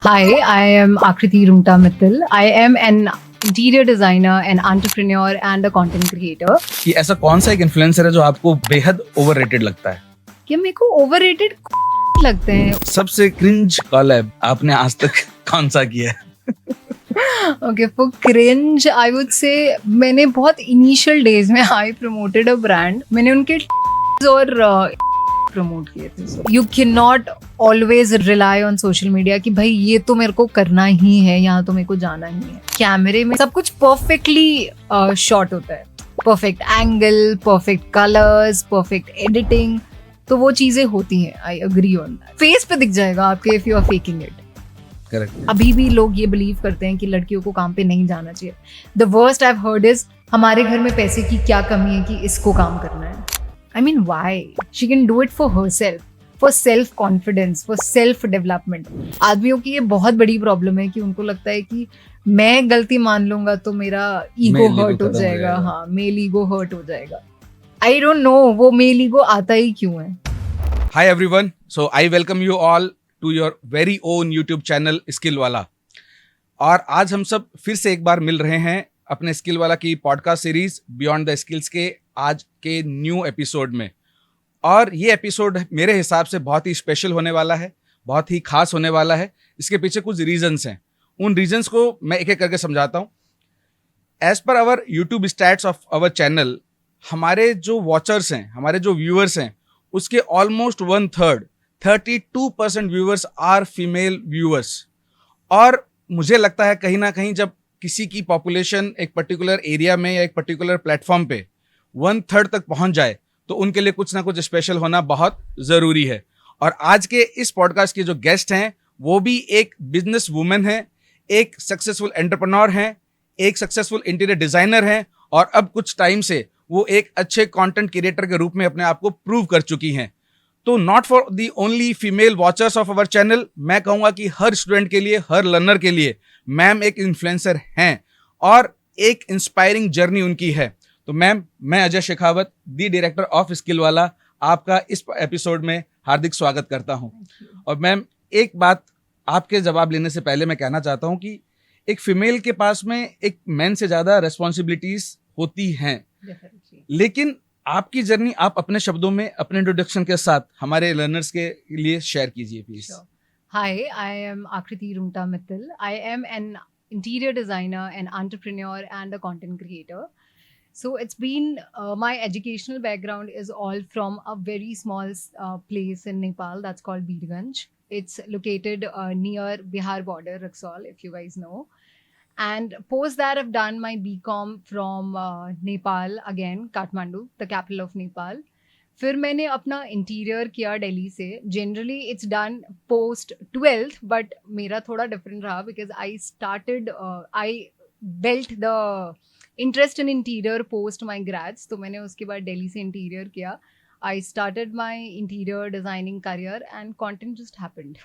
Hi, I am Akriti Rumta Mittal. I am an interior designer, an entrepreneur, and a content creator. कि ऐसा कौन सा एक influencer है जो आपको बेहद ओवररेटेड लगता है? कि मेरे को ओवररेटेड लगते हैं. सबसे क्रिंज कॉलैब आपने आज तक कौन सा किया है? Okay, for cringe, I would say मैंने बहुत initial days में I promoted a brand. मैंने उनके और प्रमोट किए थे. You can not always rely on social media कि भाई ये तो मेरे को करना ही है, यहाँ तो मेरे को जाना ही है. कैमरे में सब कुछ परफेक्टली शॉट होता है, perfect angle, perfect colours, perfect editing, तो वो चीजें होती हैं. I agree on that. Face पे दिख जाएगा आपके if you are faking it. Correct. अभी भी लोग ये बिलीव करते हैं कि लड़कियों को काम पे नहीं जाना चाहिए. The worst I have heard is हमारे घर में पैसे की क्या कमी है कि इसको काम करना है. I mean, why? She can do it for herself, for self-confidence, for self-development. आदमियों की ये बहुत बड़ी प्रॉब्लम है कि उनको लगता है कि मैं गलती मान लूंगा तो मेरा ईगो हर्ट हो जाएगा. हाँ, मेल ईगो हर्ट हो जाएगा. आई डोंट नो वो मेल ईगो आता ही क्यों है. Hi everyone. So I welcome you all to your very own YouTube channel skill वाला. और आज हम सब फिर से एक बार मिल रहे हैं अपने स्किल वाला की podcast series beyond the skills के आज के न्यू एपिसोड में. और ये एपिसोड मेरे हिसाब से बहुत ही स्पेशल होने वाला है, बहुत ही खास होने वाला है. इसके पीछे कुछ रीजंस हैं. उन रीजंस को मैं एक एक करके समझाता हूँ. As per our YouTube stats of our channel, हमारे जो वॉचर्स हैं, हमारे जो व्यूअर्स हैं, उसके almost 1/3 32% viewers are female viewers. और मुझे लगता है कहीं ना कहीं जब किसी की पॉपुलेशन एक पर्टिकुलर एरिया में या एक पर्टिकुलर प्लेटफॉर्म पे 1/3 तक पहुंच जाए तो उनके लिए कुछ ना कुछ स्पेशल होना बहुत ज़रूरी है. और आज के इस पॉडकास्ट के जो गेस्ट हैं वो भी एक बिजनेस वुमेन है, एक सक्सेसफुल एंटरप्रेन्योर हैं, एक सक्सेसफुल इंटीरियर डिज़ाइनर हैं, और अब कुछ टाइम से वो एक अच्छे कंटेंट क्रिएटर के रूप में अपने आप को प्रूव कर चुकी हैं. तो not for the only female watchers of our channel, मैं कहूँगा कि हर स्टूडेंट के लिए, हर लर्नर के लिए मैम एक इन्फ्लुएंसर हैं और एक इंस्पायरिंग जर्नी उनकी है. तो मैम, मैं Ajay Shekhawat, the director of skill वाला, आपका इस एपिसोड में हार्दिक स्वागत करता हूं. और मैम, एक बात आपके जवाब लेने से पहले मैं कहना चाहता हूं कि एक फीमेल के पास में एक मैन से ज़्यादा रेस्पॉन्सिबिलिटीज होती हैं, लेकिन आपकी जर्नी आप अपने शब्दों में अपने इंट्रोडक्शन के साथ हमारे लर्नर्स के लिए शेयर कीजिए please. Hi, I am Akriti Rumta Mittal. I am an interior designer, an entrepreneur, and a content creator. So it's been my educational background is all from a very small place in Nepal that's called Birganj. It's located near Bihar border, Raxaul, if you guys know. And post that, I've done my BCom from Nepal again, Kathmandu, the capital of Nepal. फिर मैंने अपना interior किया दिल्ली से. Generally it's done post 12th, but मेरा थोड़ा different रहा because I belt the interest in interior post my grades. तो मैंने उसके बाद दिल्ली से इंटीरियर किया. I started my interior designing career and content just happened.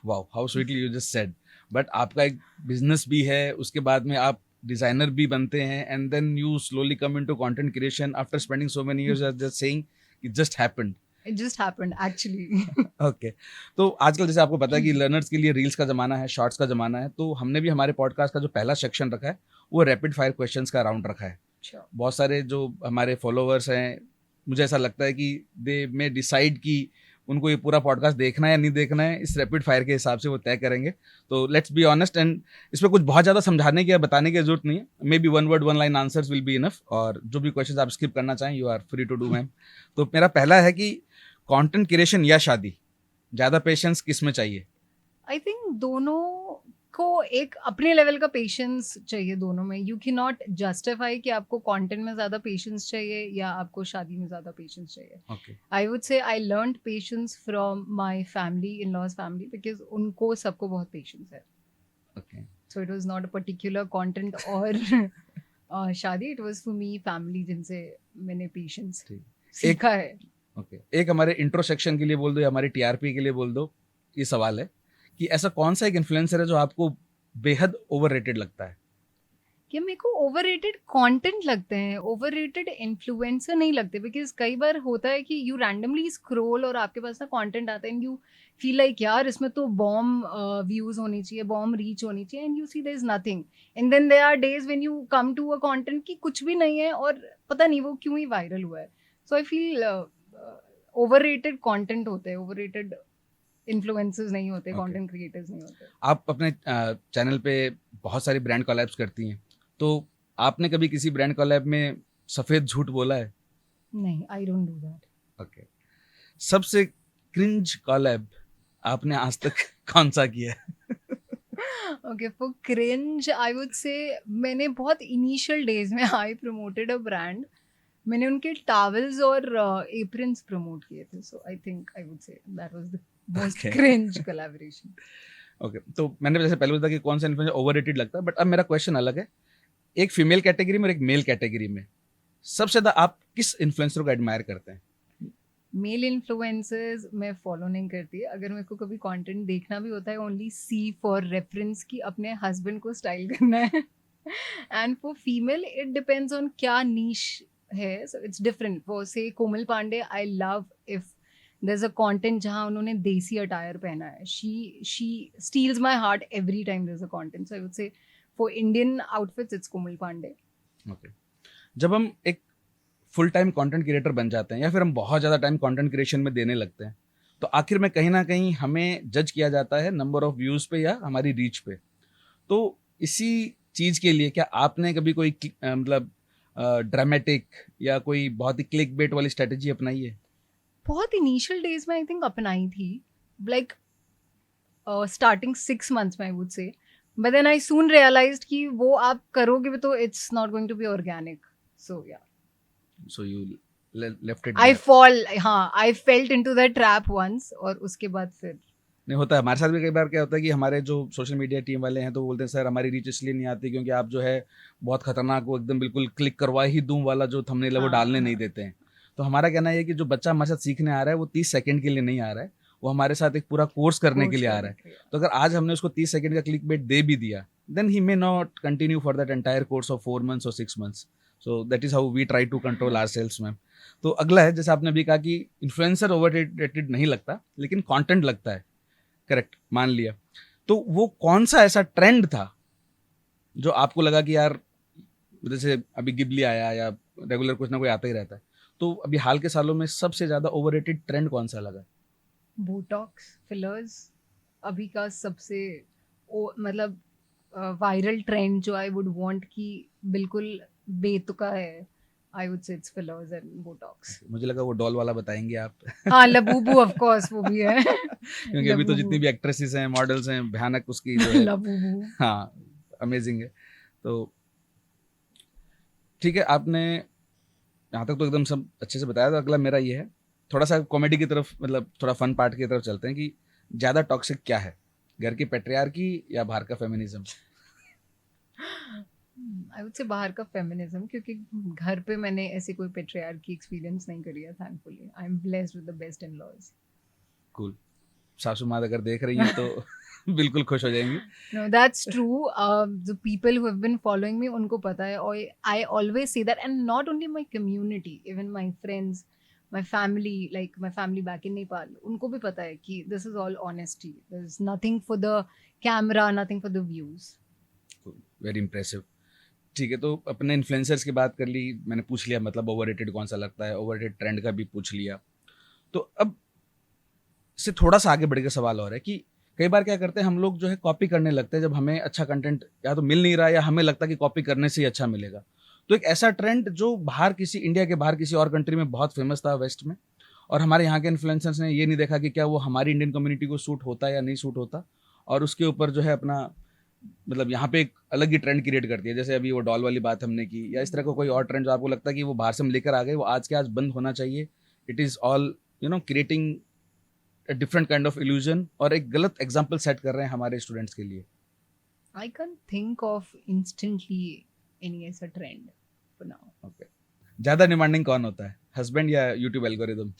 Wow, how sweetly you just said. But आपका एक बिजनेस भी है, उसके बाद में आप डिजाइनर भी बनते हैं, and then you slowly come into content creation after spending so many years. Just saying it just happened. It just happened actually. Okay. तो आजकल जैसे आपको पता है कि लर्नर्स के लिए रील्स का जमाना है, शॉर्ट्स का जमाना है, तो हमने भी हमारे पॉडकास्ट का जो पहला सेक्शन रखा है वो रैपिड फायर क्वेश्चंस का राउंड रखा है. बहुत सारे जो हमारे फॉलोअर्स हैं, मुझे ऐसा लगता है कि दे मे डिसाइड कि उनको ये पूरा पॉडकास्ट देखना है या नहीं देखना है, इस रैपिड फायर के हिसाब से वो तय करेंगे. तो लेट्स बी ऑनेस्ट, एंड इसमें कुछ बहुत ज़्यादा समझाने की या बताने की जरूरत नहीं है. मे be 1 word 1 line answers will be enough. और जो भी क्वेश्चन आप स्किप करना चाहें, you are free to do ma'am. तो मेरा पहला है कि कंटेंट क्रिएशन या शादी, ज़्यादा पेशेंस किस में चाहिए? आई थिंक दोनों को एक अपने लेवल का पेशेंस चाहिए दोनों में. यू कैन नॉट जस्टिफाई कि आपको कंटेंट में ज़्यादा पेशेंस चाहिए या आपको शादी में ज़्यादा पेशेंस चाहिए. Okay. I would say I learned patience from my family, in laws family, because उनको सबको बहुत पेशेंस है. Okay. So it was not a particular content और शादी. It was for me family, जिनसे मैंने पेशेंस सीखा है. ओके. एक हमारे इंट्रो सेक्शन के लिए बोल दो या हमारे टीआरपी के लिए बोल दो. ये सवाल है कि ऐसा कौन सा एक इन्फ्लुएंसर है जो आपको बेहद ओवररेटेड लगता है? कि मेरे को ओवररेटेड कंटेंट लगते हैं, ओवररेटेड इन्फ्लुएंसर नहीं लगते. बिकॉज कई बार होता है कि यू रैंडमली स्क्रॉल और आपके पास ना कंटेंट आता है एंड यू feel like यार इसमें तो bomb views होनी चाहिए, bomb reach होनी चाहिए, and you see there is nothing. And then there are days when you come to a content कि कुछ भी नहीं है और पता नहीं वो क्यों ही viral हुआ है. So I feel overrated content होते हैं, overrated influencers नहीं होते, Okay. content creators नहीं होते. आप अपने चैनल पे बहुत सारी ब्रांड कोलैब्स करती हैं, तो आपने कभी किसी ब्रांड कोलैब में सफेद झूठ बोला है? नहीं, I don't do that. Okay. सबसे क्रिंज कोलैब आपने आज तक कौन सा किया है? Okay, for cringe, I would say मैंने बहुत initial days में I promoted a brand. मैंने उनके towels और aprons promote किए थे. So I think I would say that was the most Okay. cringe collaboration. Okay, तो मैंने जैसे पहले बताया कि कौन सा इन्फ्लुएंसर ओवररेटेड लगता है, बट अब मेरा क्वेश्चन अलग है। एक फीमेल कैटेगरी में और एक मेल कैटेगरी में सबसे ज्यादा आप किस इन्फ्लुएंसर को एडमायर करते हैं? मेल इन्फ्लुएंसर्स मैं फॉलो नहीं करती. अगर मेरे को कभी कंटेंट देखना भी होता है ओनली सी फॉर रेफरेंस कि अपने हस्बैंड को स्टाइल करना है. And for female it depends on क्या नीश है. So it's different. For say Komal Pandey I love if there is a content जहाँ उन्होंने देसी अटायर पहना है. She steals my heart every time there is a content. So I would say for Indian outfits it's Komal Pandey. Okay. जब हम एक full time content creator बन जाते हैं या फिर हम बहुत ज़्यादा टाइम कंटेंट क्रिएशन में देने लगते हैं, तो आखिर में कहीं ना कहीं हमें जज किया जाता है नंबर ऑफ व्यूज़ पे या हमारी रीच पे. तो इसी चीज़ के लिए क्या आपने कभी कोई मतलब ड्रामेटिक या कोई बहुत ही क्लिक बेट वाली स्ट्रेटेजी अपनाई है? बहुत इनिशियल डेज में आई थिंक अपनाई थी. लाइक स्टार्टिंग 6 months में I would say. But then I soon realised कि वो आप करोगे भी तो it's not going to be organic. So yeah so you left it? I fall. हाँ, I felt into that trap once और उसके बाद फिर नहीं होता है हमारे साथ भी. कई बार क्या होता है कि हमारे जो सोशल मीडिया टीम वाले हैं तो वो बोलते हैं सर हमारी रीच इसलिए नहीं आती क्योंकि आप जो है बहुत खतरनाक, वो एकदम बिल्कुल क्लिक करवा ही दूं वाला जो थंबनेल है वो हाँ, डालने नहीं हाँ. देते हैं. तो हमारा कहना है कि जो बच्चा हमारे साथ सीखने आ रहा है वो 30 सेकंड के लिए नहीं आ रहा है, वो हमारे साथ एक पूरा कोर्स करने के कोर्स लिए आ रहा है. तो अगर आज हमने उसको 30 सेकंड का क्लिक बेट दे भी दिया, then he may not continue for that entire course of 4 months और 6 months. So that is how we try to control ourselves ma'am. तो अगला है, जैसे आपने अभी कहा कि इन्फ्लुएंसर ओवररेटेड नहीं लगता लेकिन कंटेंट लगता है. करेक्ट, मान लिया. तो वो कौन सा ऐसा ट्रेंड था जो आपको लगा कि यार, जैसे अभी गिबली आया या रेगुलर कुछ ना कोई आता ही रहता है, तो अभी हाल के सालों में सबसे ज्यादा ओवररेटेड ट्रेंड कौन सा लगा? बोटॉक्स फिलर्स अभी का सबसे मतलब वायरल ट्रेंड जो आई वुड वांट कि बिल्कुल बेतुका है. आई वुड से इट्स फिलर्स एंड बोटॉक्स. मुझे लगा वो डॉल वाला बताएंगे आप. हाँ, लबूबू ऑफ कोर्स वो भी है. क्योंकि अभी तो जितनी भी एक्ट्रेसेस हैं, मॉडल्स हैं, भयानक उसकी जो है. लबूबू. हाँ, अमेजिंग है. तो ठीक है, आपने यहाँ तक तो एकदम सब अच्छे से बताया. तो अगला मेरा ये है, थोड़ा सा कॉमेडी की तरफ, मतलब थोड़ा फन पार्ट की तरफ चलते हैं कि ज़्यादा टॉक्सिक क्या है, घर की पेट्रियार्की या बाहर का फेमिनिज्म? आई वुड से बाहर का फेमिनिज्म, क्योंकि घर पे मैंने ऐसे कोई पेट्रियार्की एक्सपीरियंस नहीं करी है. Thankfully I am blessed with the best in laws. Cool. सासू माँ अगर देख रही हैं तो बिल्कुल खुश हो जाएंगी. No, that's true. The people who have been following me, उनको पता है. और I always say that, and not only my community, even my friends, my family, like my family back in Nepal, उनको भी पता है कि this is all honesty. There's nothing for the camera, nothing for the views. Very impressive. ठीक है, तो अपने influencers की बात कर ली, मैंने पूछ लिया मतलब ओवररेटेड कौन सा लगता है, ओवररेटेड ट्रेंड का भी पूछ लिया. तो अब इससे थोड़ा सा आगे बढ़ के सवाल और है कि कई बार क्या करते हैं हम लोग जो है कॉपी करने लगते हैं जब हमें अच्छा कंटेंट या तो मिल नहीं रहा या हमें लगता है कि कॉपी करने से ही अच्छा मिलेगा. तो एक ऐसा ट्रेंड जो बाहर किसी, इंडिया के बाहर किसी और कंट्री में बहुत फेमस था वेस्ट में, और हमारे यहाँ के इन्फ्लुएंसर्स ने ये नहीं देखा कि क्या वो हमारी इंडियन कम्युनिटी को सूट होता है या नहीं सूट होता, और उसके ऊपर जो है अपना मतलब यहाँ पे एक अलग ही ट्रेंड क्रिएट करती है. जैसे अभी वो डॉल वाली बात हमने की, या इस तरह का कोई और ट्रेंड जो आपको लगता है कि वो बाहर से हम लेकर आ गए, वो आज के आज बंद होना चाहिए. It is all creating a different kind of illusion, और एक गलत एग्जाम्पल सेट कर रहे हैं हमारे स्टूडेंट्स के लिए. I can't think of instantly any ऐसा trend for now. ओके. ज़्यादा डिमांडिंग कौन होता है, हस्बैंड या YouTube algorithm?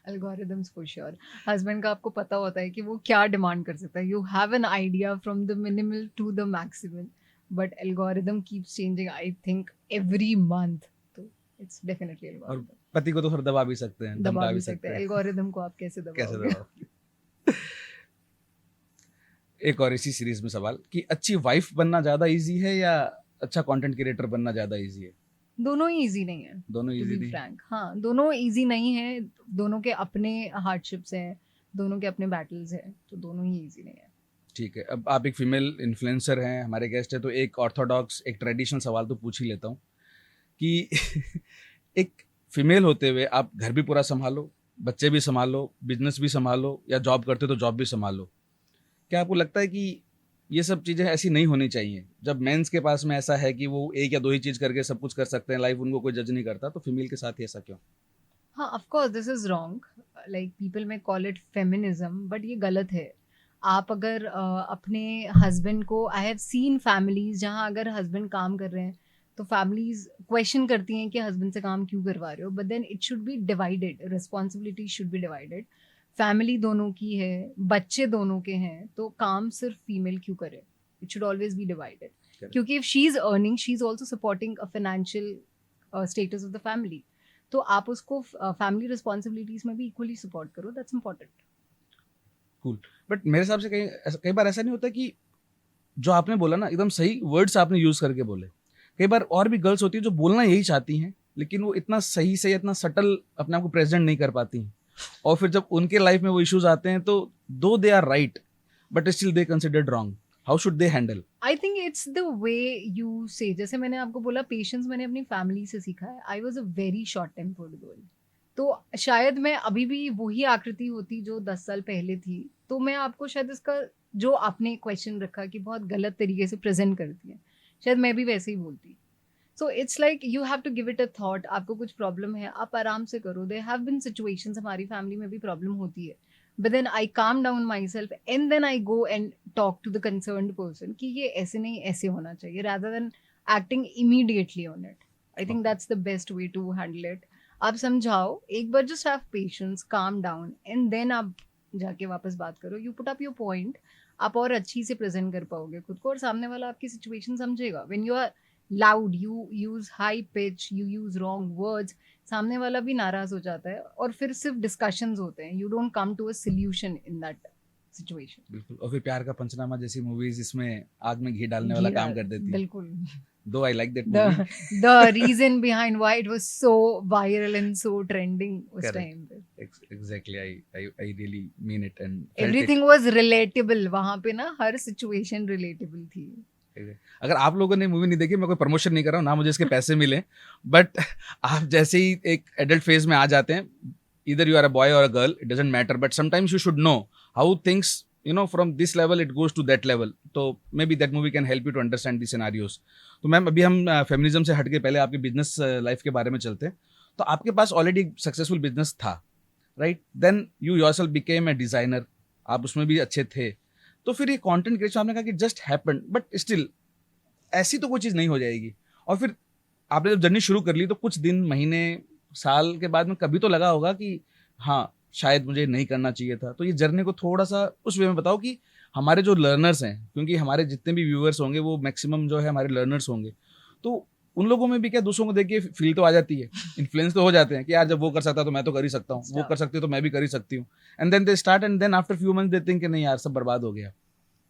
Algorithms for sure. Husband का आपको पता होता है कि वो क्या डिमांड कर सकता है. You have an idea from the minimal to the maximal, but algorithm keeps changing. I think every month. So it's definitely और algorithm. पति को तो फिर दबा भी सकते हैं, दबा धमका भी सकते हैं, एल्गोरिदम को आप कैसे कैसे दबाओगे? दबाओ? एक और इसी सीरीज में सवाल कि अच्छी वाइफ बनना ज्यादा इजी है या अच्छा कंटेंट क्रिएटर बनना ज्यादा इजी है? दोनों ही इजी नहीं है, दोनों टू इजी बी नहीं? फ्रैंक। हाँ, दोनों इजी नहीं है, दोनों के अपने हार्डशिप्स हैं, दोनों के अपने बैटल्स हैं, तो दोनों ही इजी नहीं है। ठीक है, अब आप एक फीमेल इन्फ्लुएंसर हैं, हमारे गेस्ट है, तो एक ऑर्थोडॉक्स एक ट्रेडिशनल सवाल तो पूछ ही लेता हूँ कि एक फीमेल होते हुए आप घर भी पूरा संभालो, बच्चे भी संभालो, बिजनेस भी संभालो, या जॉब करते हो तो जॉब भी संभालो, क्या आपको लगता है कि ये सब चीज़ें ऐसी नहीं होनी चाहिए? जब मेंस के पास में ऐसा है कि वो एक या दो ही चीज़ करके सब कुछ कर सकते हैं, लाइफ उनको कोई जज नहीं करता, तो फीमेल के साथ ही ऐसा क्यों? हाँ, of course this is wrong, like people में कॉल इट फेमिनिज्म, बट ये गलत है। आप अगर अपने हस्बैंड को, आई हैव सीन फैमिलीज जहाँ अगर हस्बैंड काम कर रहे हैं तो फैमिलीज क्वेश्चन करती हैं कि हस्बैंड से काम क्यों करवा रहे हो, but then it should be divided, responsibility should be divided. Family दोनों की है, बच्चे दोनों के हैं, तो काम सिर्फ फीमेल क्यों करे? It should always be divided, क्योंकि if she is earning, she is also supporting a financial status of the family, तो आप उसको फैमिली रिस्पॉन्सिबिलिटीज में भी इक्वली सपोर्ट करो, दैट्स इम्पोर्टेंट। कूल। बट मेरे हिसाब से कई बार ऐसा नहीं होता कि जो आपने बोला ना, एकदम सही वर्ड्स आपने यूज़ करके बोले। कई बार और भी गर्ल्स होती है जो बोलना यही चाहती हैं, लेकिन वो इतना सही से, इतना सटल अपने आप को प्रेजेंट नहीं कर पाती हैं, और फिर जब उनके लाइफ में वो इश्यूज आते हैं, तो though they are right but still they considered wrong, how should they handle? I think it's the way you say, जैसे मैंने आपको बोला पेशेंस मैंने अपनी फैमिली से सीखा है। I was a very short tempered girl, तो शायद मैं अभी भी वही आकृति होती जो 10 साल पहले थी, तो मैं आपको शायद इसका जो आपने क्वेश्चन रखा कि बहुत गलत तरीके से प्रेजेंट करती है, शायद मैं भी वैसे ही बोलती। So it's like you have to give it a thought. आपको कुछ प्रॉब्लम है, आप आराम से करो। देयर हैव बीन सिचुएशंस, हमारी फैमिली में भी प्रॉब्लम होती है, but then I calm down myself and then I go and talk to the concerned person कि ये ऐसे नहीं, ऐसे होना चाहिए, rather than acting immediately on it. I think that's the best way to handle it. आप समझाओ एक बार, just have patience, calm down, and then आप जाके वापस बात करो, you put up your point, आप और अच्छी से प्रेजेंट कर पाओगे खुद को, और सामने वाला आपकी सिचुएशन समझेगा। when you are loud, you use high pitch, you use wrong words, सामने वाला भी नाराज हो जाता है, और फिर सिर्फ डिस्कशंस होते हैं, you don't come to a solution in that situation. बिल्कुल। और फिर प्यार का पंचनामा जैसी मूवीज इसमें आग में घी डालने वाला काम कर देती है। बिल्कुल। दो I like that movie. The reason behind why it was so viral and so trending उस Correct. टाइम पे, Exactly, I really mean it and felt everything was relatable वहाँ पे ना, हर सिचुएशन रिलेटेबल थी। it. अगर आप लोगों ने मूवी नहीं देखी, मैं कोई प्रमोशन नहीं कर रहा हूँ ना, मुझे इसके पैसे मिले, बट आप जैसे ही एक एडल्ट फेज में आ जाते हैं, either you are a boy or a girl, it doesn't matter, but sometimes you should know how things, from this level it goes to that level, तो maybe that movie can help you to understand the scenarios. तो ma'am, अभी हम feminism से हट के पहले आपके business life के बारे में चलते हैं। तो आपके पास ऑलरेडी सक्सेसफुल बिजनेस था, right? Then you yourself became a designer, आप उसमें भी अच्छे थे, तो फिर ये कंटेंट क्रिएशन आपने कहा कि जस्ट हैपेंड, बट स्टिल ऐसी तो कोई चीज़ नहीं हो जाएगी, और फिर आपने जब जर्नी शुरू कर ली, तो कुछ दिन, महीने, साल के बाद में कभी तो लगा होगा कि हाँ, शायद मुझे नहीं करना चाहिए था। तो ये जर्नी को थोड़ा सा उस वे में बताओ कि हमारे जो लर्नर्स हैं, क्योंकि हमारे जितने भी व्यूअर्स होंगे वो मैक्सिमम जो है हमारे लर्नर्स होंगे, तो उन लोगों में भी क्या दूसरों को देख के फील तो आ जाती है, इन्फ्लुएंस तो हो जाते हैं कि यार जब वो कर सकता तो मैं तो कर ही सकता हूँ, वो कर सकती हो तो मैं भी कर ही सकती हूँ, and then they start, and then after few months they think कि नहीं यार, सब बर्बाद हो गया।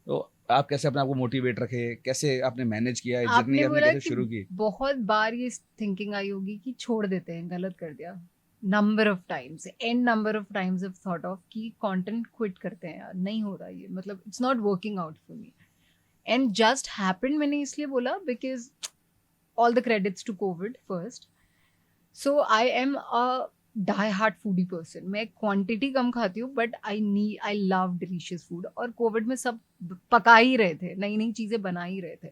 तो आप कैसे अपने आप को मोटिवेट रखे, कैसे आपने मैनेज किया, जर्नी आपने आपने बोला कैसे शुरू की? कि बहुत बार ये थिंकिंग आई होगी कि छोड़ देते हैं, गलत कर दिया, number of times, and number of times have thought of कि कंटेंट क्विट करते हैं यार, नहीं हो रहा ये, मतलब it's not working out for me, and just happened. मैंने इसलिए बोला because all the credits to COVID first. So I am a die-hard foodie person. मैं क्वांटिटी कम खाती हूँ, but I love delicious food. और कोविड में सब पका ही रहे थे, नई नई चीज़ें बना ही रहे थे.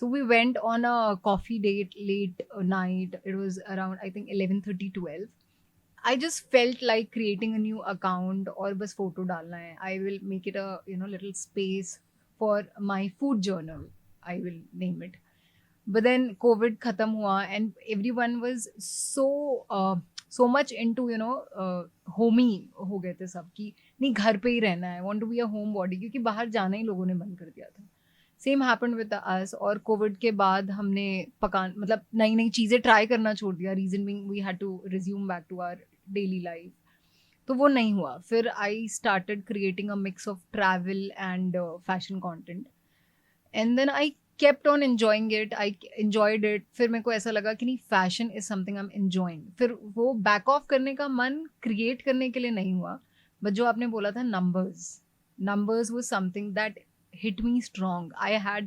So we went on a coffee date late night. It was around I think 11:30, 12. I just felt like creating a new account और बस फोटो डालना है. I will make it a little space for my food journal. I will name it. But then COVID खत्म हुआ and everyone was so much into homey हो गए थे सब कि नहीं घर पे ही रहना है, want to be a home body, क्योंकि बाहर जाना ही लोगों ने बंद कर दिया था. सेम हैपेंड विद अस, और कोविड के बाद हमने मतलब नई नई चीज़ें ट्राई करना छोड़ दिया, reason being we had to resume back to our daily life. तो वो नहीं हुआ। फिर I started creating a mix of travel and fashion content, and then I kept on enjoying it, I enjoyed it. फिर मेरे को ऐसा लगा कि नहीं, fashion is something I am enjoying. फिर वो बैक ऑफ करने का मन क्रिएट करने के लिए नहीं हुआ, बट जो आपने बोला था numbers was something that hit me strong. I had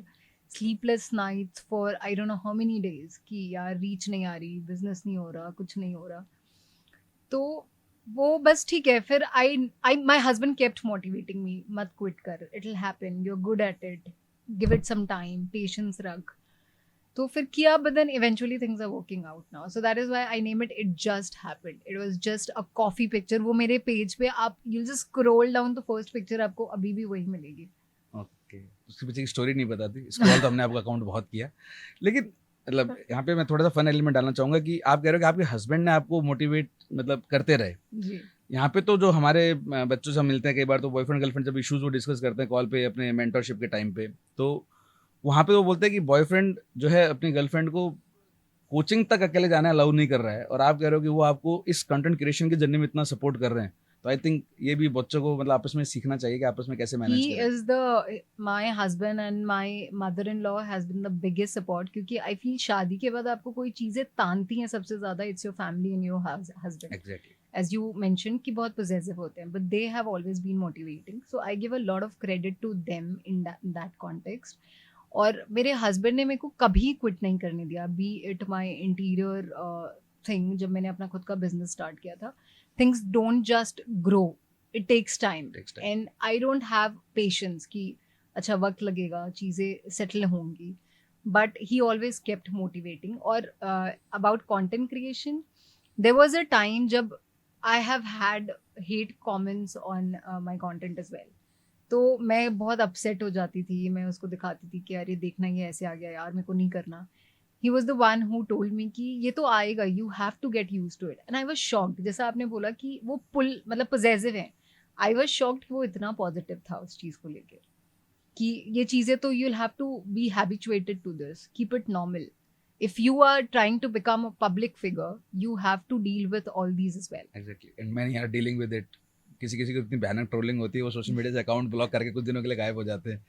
sleepless nights for I don't know how many days कि यार रीच नहीं आ रही, बिजनेस नहीं हो रहा, कुछ नहीं हो रहा। तो वो बस ठीक है। फिर I my husband kept motivating me, मत क्विट कर, it will happen, you are good at it, give it some time, patience रख। तो फिर किया, but then eventually things are working out now, so that is why I name it it just happened. It was just a coffee picture. वो मेरे page पे आप you just scroll down, तो first picture आपको अभी भी वही मिलेगी। ओके, उसके पीछे की स्टोरी नहीं बताती, स्क्रॉल तो हमने आपका अकाउंट बहुत किया। लेकिन मतलब यहाँ पे मैं थोड़ा सा फन एलिमेंट डालना चाहूँगा कि आप कह रहे हो कि आपके हस्बैंड ने आपको मोटिवेट मतलब करते रहे। जी यहाँ पे तो जो हमारे बच्चों से हम मिलते हैं कई बार, तो बॉयफ्रेंड गर्लफ्रेंड जब इश्यूज वो डिस्कस करते हैं कॉल पे अपने मेंटरशिप के टाइम पे, तो वहाँ पे वो बोलते हैं कि बॉयफ्रेंड जो है अपनी गर्लफ्रेंड को कोचिंग तक अकेले जाना अलाउ नहीं कर रहा है, और आप कह रहे हो कि वो आपको इस कंटेंट क्रिएशन की जर्नी में इतना सपोर्ट कर रहे हैं। तो आई थिंक ये भी बच्चों को मतलब आपस में सीखना चाहिए कि आपस में कैसे मैनेज he करें। is the my husband and my mother-in-law has been the biggest support, क्योंकि I feel शादी के बाद आपको कोई चीजें तानती हैं सबसे ज्यादा, it's your family and your husband, exactly. as you mentioned कि बहुत possessive होते हैं, but they have always been motivating, so I give a lot of credit to them in that context. और मेरे हस्बैंड ने मेरे को कभी क्विट नहीं करने दिया, be it my interior thing. जब मैंने अपना खुद का बिजनेस स्टार्ट किया था, things don't just grow, it takes time, and I don't have patience कि अच्छा वक्त लगेगा, चीज़ें सेटल होंगी, but he always kept motivating. और about content creation, there was a time जब I have had hate comments on my content as well. तो मैं बहुत अपसेट हो जाती थी, मैं उसको दिखाती थी कि अरे देखना ये ऐसे आ गया यार, मेरे को नहीं करना। He was the one who told me कि ये तो आएगा, you have to get use to it, and I was shocked. जैसा आपने बोला कि वो पुल मतलब पॉजेसिव है, आई वॉज शॉक्ड कि वो इतना पॉजिटिव था उस चीज़ को लेकर कि ये चीज़ें तो you will have to be habituated to this, keep it normal. if you are trying to become a public figure, you have to deal with all these as well. Exactly, and many are dealing with it. किसी किसी को इतनी भयानक trolling होती है, वो social media से account block करके कुछ दिनों के लिए गायब हो जाते हैं।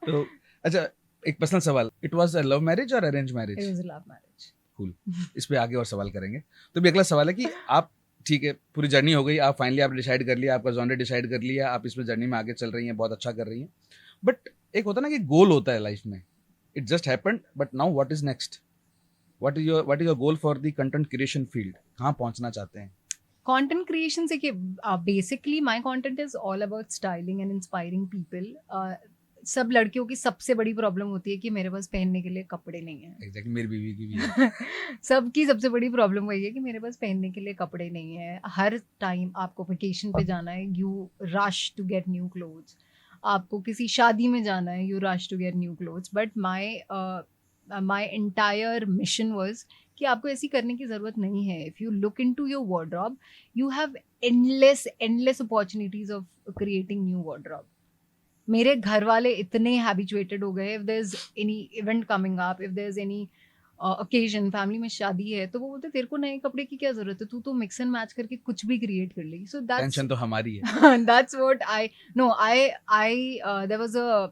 तो अच्छा, एक पर्सनल सवाल, it was a love marriage और arrange It marriage? was a love marriage. Cool, इस पे आगे और सवाल करेंगे। तो भी अगला सवाल है कि आप ठीक है, पूरी जर्नी हो गई, आप फाइनली आप डिसाइड कर लिया, आपका जॉनर डिसाइड कर लिया, आप इसमें जर्नी में आगे चल रही हैं, बहुत अच्छा कर रही हैं। बट एक होता है ना कि गोल होता है लाइफ में, it just happened, but now what is next? What is your goal for the content creation field? कहाँ पहुंचना चाहते हैं? कंटेंट क्रिएशन से कि basically my content is all about styling and inspiring people. सब लड़कियों की सबसे बड़ी प्रॉब्लम होती है कि मेरे पास पहनने के लिए कपड़े नहीं हैं। एग्जैक्टली, मेरी बीवी की भी है। सबकी सबसे बड़ी प्रॉब्लम वही है कि मेरे पास पहनने के लिए कपड़े नहीं है। हर टाइम आपको वेकेशन पे जाना है, you rush to get new clothes. आपको किसी शादी में जाना है, you rush to get new clothes. But my entire mission was कि आपको ऐसी करने की ज़रूरत नहीं है। If you look in to your wardrobe, you have endless opportunities of creating new wardrobe. मेरे घर वाले इतने हैबिचुएटेड हो गए, if there is any event coming up, if there is any occasion, family में शादी है, तो वो बोलते तेरे को नए कपड़े की क्या जरूरत है, तू तो मिक्स एंड मैच करके कुछ भी क्रिएट कर लेगी। सो दैट्स टेंशन तो हमारी है। that's what I there was a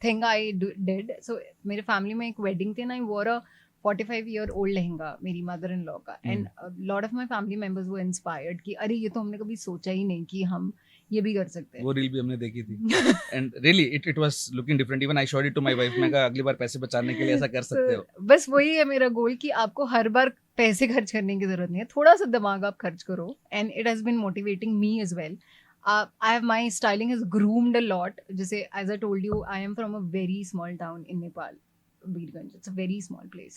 thing I did. So मेरे फैमिली में एक वेडिंग थी, and I wore a 45-year-old lehenga मेरी मदर इन लॉ का, and lot of my family members वो इंस्पायर्ड कि अरे ये तो हमने कभी सोचा ही नहीं कि हम ये भी कर सकते हैं। वो रील भी हमने देखी थी, and really it was looking different. Even I showed it to my wife, मैं कहा अगली बार पैसे बचाने के लिए ऐसा कर सकते हो। बस वही है मेरा गोल कि आपको हर बार पैसे खर्च करने की जरूरत नहीं है, थोड़ा सा दिमाग आप खर्च करो, and it has been motivating me as well. I have my styling has groomed a lot. जैसे as I told you, I am from a very small town in Nepal, Birganj. It's a very small place.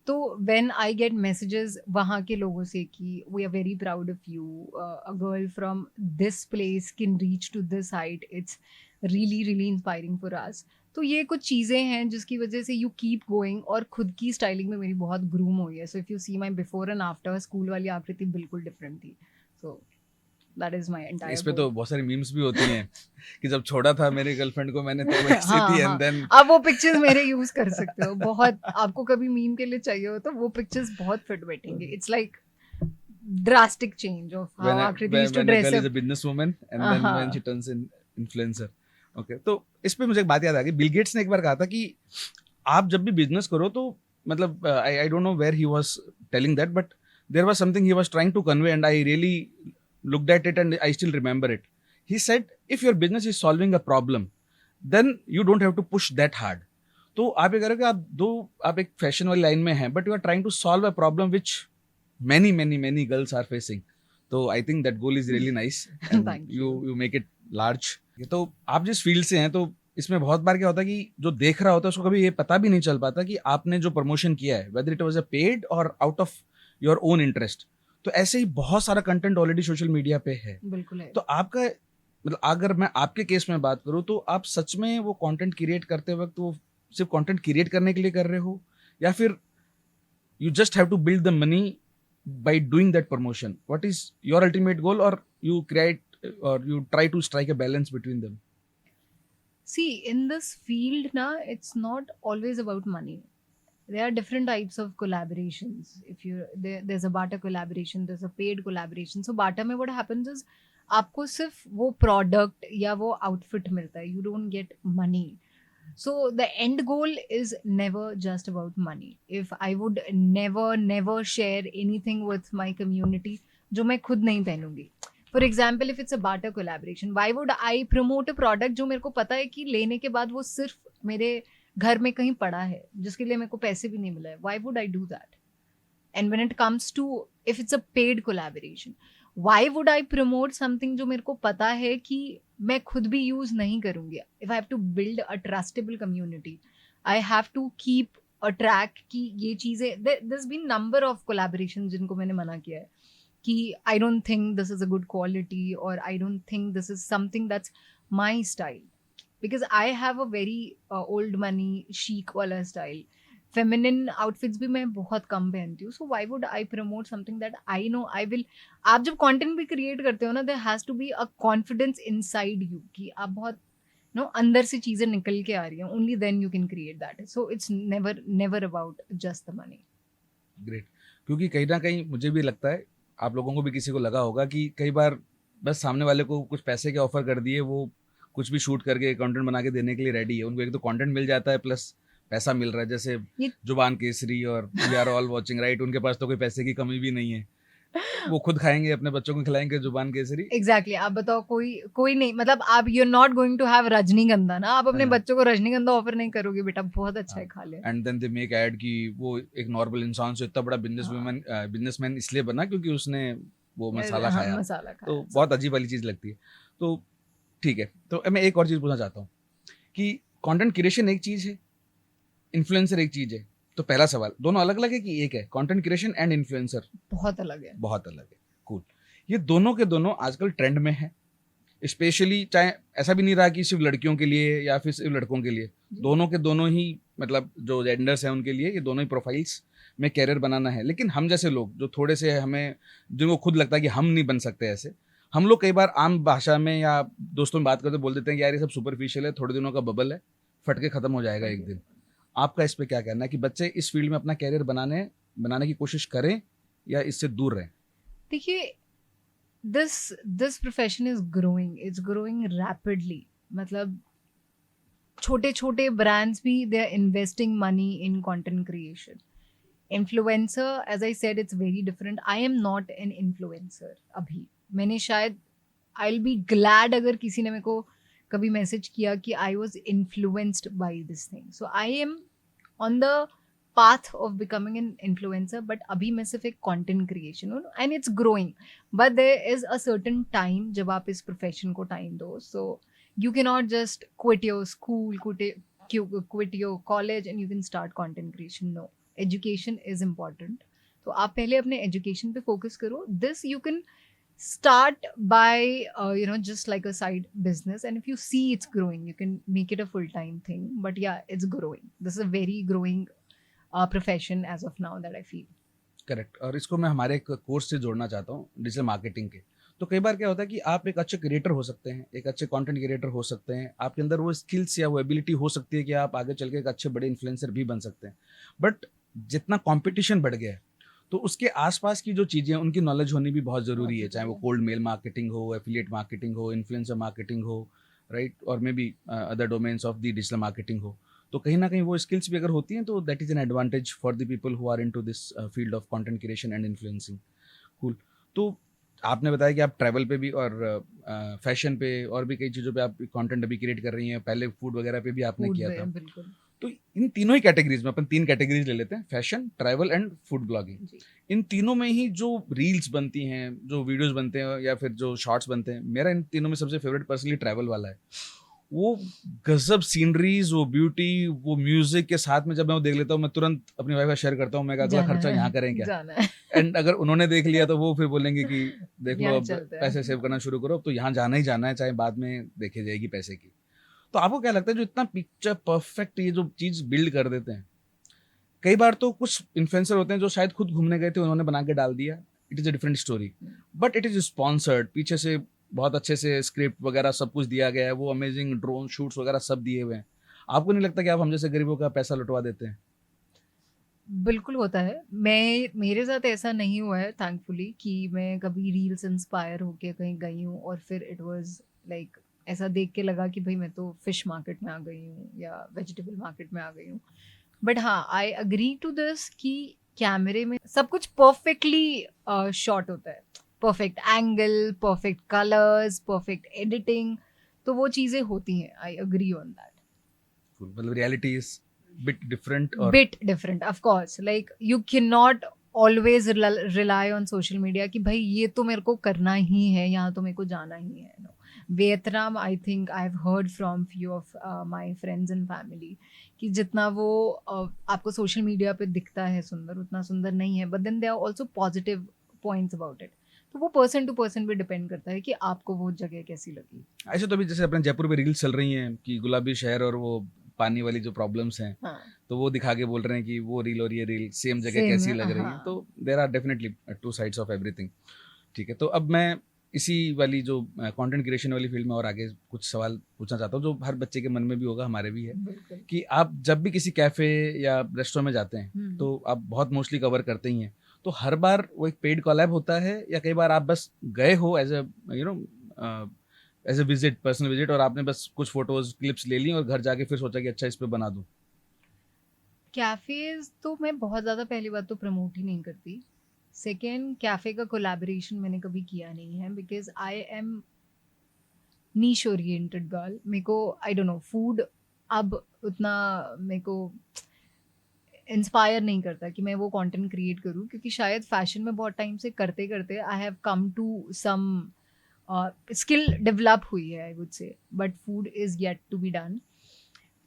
तो when I get messages वहाँ के लोगों से कि we are very proud of you, a girl from this place can reach to this height, it's really inspiring for us. तो ये कुछ चीज़ें हैं जिसकी वजह से you keep going, और खुद की स्टाइलिंग में मेरी बहुत ग्रूम हुई है। So if you see my before and after, school वाली आकृति बिल्कुल डिफरेंट थी। So That is my entire इस पे goal. तो बहुत सारी मीम्स भी होती हैं कि जब छोड़ा था मेरी गर्लफ्रेंड को मैंने तो वैसी हाँ, थी हाँ. एंड देन आप वो पिक्चर्स मेरे यूज कर सकते हो. बहुत आपको कभी मीम के लिए चाहिए हो तो वो पिक्चर्स बहुत फिट बैठेंगे. It's like drastic change of how Akriti used to when a dress girl up. is a businesswoman and then when हाँ. she turns in influencer. Okay, तो इस पे मुझे एक बात याद आ गई. बिल गेट्स ने एक बार कहा था कि आप जब भी बिजनेस करो तो मतलब I don't know where he was telling that but there was something he was trying to convey and I really looked at it and I still remember it. He said if your business is solving a problem then you don't have to push that hard. तो आप ये कह रहे हो कि आप एक fashion वाली लाइन में हैं but you are trying to solve a problem which many girls are facing. तो I think that goal is really nice and Thank you. you make it large. तो आप जिस फील्ड से हैं तो इसमें बहुत बार क्या होता है कि जो देख रहा होता है उसको कभी ये पता भी नहीं चल पाता कि आपने जो प्रमोशन किया है whether it was a paid or out of your own interest. तो ऐसे ही बहुत सारा कंटेंट ऑलरेडी सोशल मीडिया पे है. बिल्कुल है. तो आपका मतलब अगर मैं आपके केस में बात करूँ तो आप सच में वो कंटेंट क्रिएट करते वक्त वो सिर्फ कंटेंट क्रिएट करने के लिए कर रहे हो या फिर you just have to build the money by doing that promotion? What is your ultimate goal, or you create or you try to strike a balance between them? See, in this field na, it's not always about money. There are different types of collaborations. If you there's a barter collaboration, there's a paid collaboration. So barter में what happens is आपको सिर्फ वो product या वो outfit मिलता है. You don't get money. So the end goal is never just about money. If I would never share anything with my community जो मैं खुद नहीं पहनूंगी. For example, if it's a barter collaboration, why would I promote a product जो मेरे को पता है कि लेने के बाद वो सिर्फ मेरे घर में कहीं पड़ा है जिसके लिए मेरे को पैसे भी नहीं मिला है. Why would I do that? And when it comes to if it's a paid collaboration, why would I promote something जो मेरे को पता है कि मैं खुद भी यूज नहीं करूंगी. If I have to build a trustable community, I have to keep a track कि ये चीजें there's been number of collaborations जिनको मैंने मना किया है कि I don't think this is a good quality or I don't think this is something that's my style because I have a very old money chic वाला style. Feminine outfits भी मैं बहुत कम पहनती हूँ. So why would I promote something that I know I will. आप जब content भी क्रिएट करते हो ना there has to be a confidence inside you कि आप बहुत नो अंदर से चीजें निकल के आ रही हैं. Only then you can create that. So it's never about just the money. Great. क्योंकि कहीं ना कहीं मुझे भी लगता है आप लोगों को भी किसी को लगा होगा कि कई बार बस सामने वाले को कुछ पैसे के ऑफर कर दिए वो कुछ भी शूट करके कंटेंट बना के देने के लिए रेडी है. उनको एक तो कंटेंट मिल जाता है प्लस पैसा मिल रहा है. जैसे जुबान केसरी और we are all watching right. उनके पास तो कोई पैसे की कमी भी नहीं है. वो खुद खाएंगे अपने बच्चों को खिलाएंगे जुबान केसरी. एग्जैक्टली. आप बताओ कोई नहीं मतलब आप you are not going to have Rajnigandha ना. आप अपने बच्चों को रजनीगंधा ऑफर नहीं करोगे बेटा बहुत अच्छा है खा ले. And then they make ad कि वो एक नॉर्मल इंसान से इतना बड़ा बिजनेसमैन इसलिए बना क्योंकि उसने वो मसाला खाया. तो बहुत अजीब वाली चीज लगती है. तो ठीक है. तो मैं एक और चीज पूछना चाहता हूँ कि कंटेंट क्रिएशन एक चीज है, इन्फ्लुएंसर एक चीज है. तो पहला सवाल दोनों अलग अलग है कि एक है? कंटेंट क्रिएशन एंड इन्फ्लुएंसर बहुत अलग है. बहुत अलग है. कूल. ये दोनों के दोनों आजकल ट्रेंड में है. स्पेशली चाहे ऐसा भी नहीं रहा कि सिर्फ लड़कियों के लिए या फिर सिर्फ लड़कों के लिए. दोनों के दोनों ही मतलब जो जेंडर्स हैं उनके लिए ये दोनों ही प्रोफाइल्स में कैरियर बनाना है. लेकिन हम जैसे लोग जो थोड़े से हमें जिनको खुद लगता है कि हम नहीं बन सकते ऐसे, हम लोग कई बार आम भाषा में या दोस्तों में बात करते बोल देते हैं कि यार ये सब सुपरफिशियल है, थोड़े दिनों का बबल है, फट के खत्म हो जाएगा एक दिन. आपका इस पे क्या कहना है कि बच्चे इस फील्ड में अपना कैरियर बनाने की कोशिश करें या इससे दूर रहें? देखिए this profession is growing. It's growing rapidly. मतलब छोटे छोटे ब्रांड्स भी they are investing money in content creation. Influencer as I said it's very different. I am not an influencer. अभी मैंने शायद आई विल बी ग्लैड अगर किसी ने मेरे को कभी मैसेज किया कि I was influenced by this thing. So I am on the path of becoming an influencer. But अभी मैं सिर्फ एक कंटेंट क्रिएशन हूँ and it's growing. But there is a certain time जब आप इस प्रोफेशन को टाइम दो. So you can not just quit your school, quit your college and you can start content creation. No, education is important. तो आप पहले अपने education पे फोकस करो. This you can start by just like a side business, and if you see it's growing you can make it a full-time thing. But yeah, it's growing. This is a very growing profession as of now that I feel. Correct. और इसको मैं हमारे एक course से जोड़ना चाहता हूँ digital marketing के. तो कई बार क्या होता है कि आप एक अच्छे क्रिएटर हो सकते हैं, एक अच्छे कंटेंट क्रिएटर हो सकते हैं, आपके अंदर वो स्किल्स या वो एबिलिटी हो सकती है कि आप आगे चल के एक अच्छे बड़े इन्फ्लुएंसर भी बन सकते हैं, बट जितना कंपटीशन बढ़ गया है तो उसके आसपास की जो चीज़ें हैं उनकी नॉलेज होनी भी बहुत ज़रूरी है, चाहे वो कोल्ड मेल मार्केटिंग हो, एफिलिएट मार्केटिंग हो, इन्फ्लुएंसर मार्केटिंग हो, राइट, और may be other domains of the digital marketing हो। तो कहीं ना कहीं वो स्किल्स भी अगर होती हैं तो that is an advantage for the people who are into this field of content creation and influencing. Cool. तो आपने बताया कि आप ट्रैवल पे भी और फैशन पे और भी कई चीज़ों पे आप कंटेंट अभी क्रिएट कर रही हैं, पहले फूड वगैरह पे भी आपने फूड किया में था। बिल्कुल तो इन तीनों ही कैटेगरीज में अपन 3 कैटेगरीज ले लेते हैं, fashion, travel and food blogging. जी। इन तीनों में ही जो रील्स बनती हैं, जो वीडियोस बनते हैं या फिर जो शॉर्ट्स बनते हैं, मेरा इन तीनों में सबसे फेवरेट पर्सनली ट्रैवल वाला है। वो गजब सीनरीज, वो ब्यूटी, वो म्यूजिक के साथ में जब मैं वो देख लेता हूँ, मैं तुरंत अपनी वाइफ का शेयर करता हूँ, मैं कहा, अगला जाना खर्चा है यहाँ करें क्या। जाना है एंड अगर उन्होंने देख लिया तो वो फिर बोलेंगे कि देख लो, यहाँ अब चलते हैं। पैसे सेव करना शुरू करो, अब तो यहाँ जाना ही जाना है, चाहे बाद में देखी जाएगी पैसे की। तो आपको क्या लगता है जो इतना पिक्चर परफेक्ट ये जो चीज़ बिल्ड कर देते हैं, कई बार तो कुछ इन्फ्लुएंसर होते हैं जो शायद खुद घूमने गए थे, उन्होंने बना के डाल दिया, it is a different story, but it is sponsored, पीछे से बहुत अच्छे से स्क्रिप्ट वगैरह सब कुछ दिया गया है, वो अमेजिंग ड्रोन शूट्स वगैरह सब दिए हुए हैं। आपको नहीं लगता कि आप हम जैसे गरीबों का पैसा लुटवा देते हैं? बिल्कुल होता है। मेरे साथ ऐसा नहीं हुआ है थैंकफुली कि मैं कभी रील से इंस्पायर होके कहीं गई हूँ और फिर इट वाज़ लाइक ऐसा देख के लगा कि भई मैं तो फिश मार्केट में आ गई हूँ या वेजिटेबल मार्केट में आ गई हूँ। बट हाँ, आई एग्री टू दिस कि कैमरे में सब कुछ परफेक्टली शॉट होता है। Perfect angle, perfect colours, perfect editing, तो वो चीज़ें होती हैं। I agree on that. मतलब रियलिटी इज बिट डिफरेंट और Bit different, of course. Like you cannot always rely on social media कि भाई ये तो मेरे को करना ही है, यहाँ तो मेरे को जाना ही है. No. Vietnam, I think I have heard from few of my friends and family कि जितना वो आपको सोशल मीडिया पे दिखता है सुंदर, उतना सुंदर नहीं है, but then they are also positive points about it. तो वो पर्सन टू पर्सन पे डिपेंड करता है कि आपको वो जगह कैसी लगी. ऐसे तो अभी जैसे अपने जयपुर में रील्स चल रही हैं कि गुलाबी शहर और वो पानी वाली जो प्रॉब्लम्स हैं, हाँ, तो वो दिखा के बोल रहे हैं कि वो रील और ये रील सेम जगह Same, कैसी लग रही है। हाँ. तो there are definitely two sides of everything. ठीक है, तो अब मैं इसी वाली जो कंटेंट क्रिएशन वाली फील्ड में और आगे कुछ सवाल पूछना चाहता हूँ जो हर बच्चे के मन में भी होगा, हमारे भी है, बिल्कुल. कि आप जब भी किसी कैफ़े या रेस्टोरेंट में जाते हैं हम्म. तो आप बहुत मोस्टली कवर करते ही हैं। तो हर बार वो एक पेड कॉलैब होता है या कई बार आप बस गए हो as a as a visit, personal visit, और आपने बस कुछ फोटोज क्लिप्स ले ली और घर जाके फिर सोचा कि अच्छा इस पे बना दूं? कैफ़ेज़ तो मैं बहुत ज़्यादा, पहली बात तो प्रमोट ही नहीं करती. सेकंड, कैफ़े का कोलैबोरेशन मैंने कभी किया नहीं है because I am niche oriented girl. मेरे को आई डोंट नो फूड अब उतना मेरे को इंस्पायर नहीं करता कि मैं वो कंटेंट क्रिएट करूँ, क्योंकि शायद फैशन में बहुत टाइम से करते-करते I have come to some skill develop हुई है, I would say, but food is yet to be done.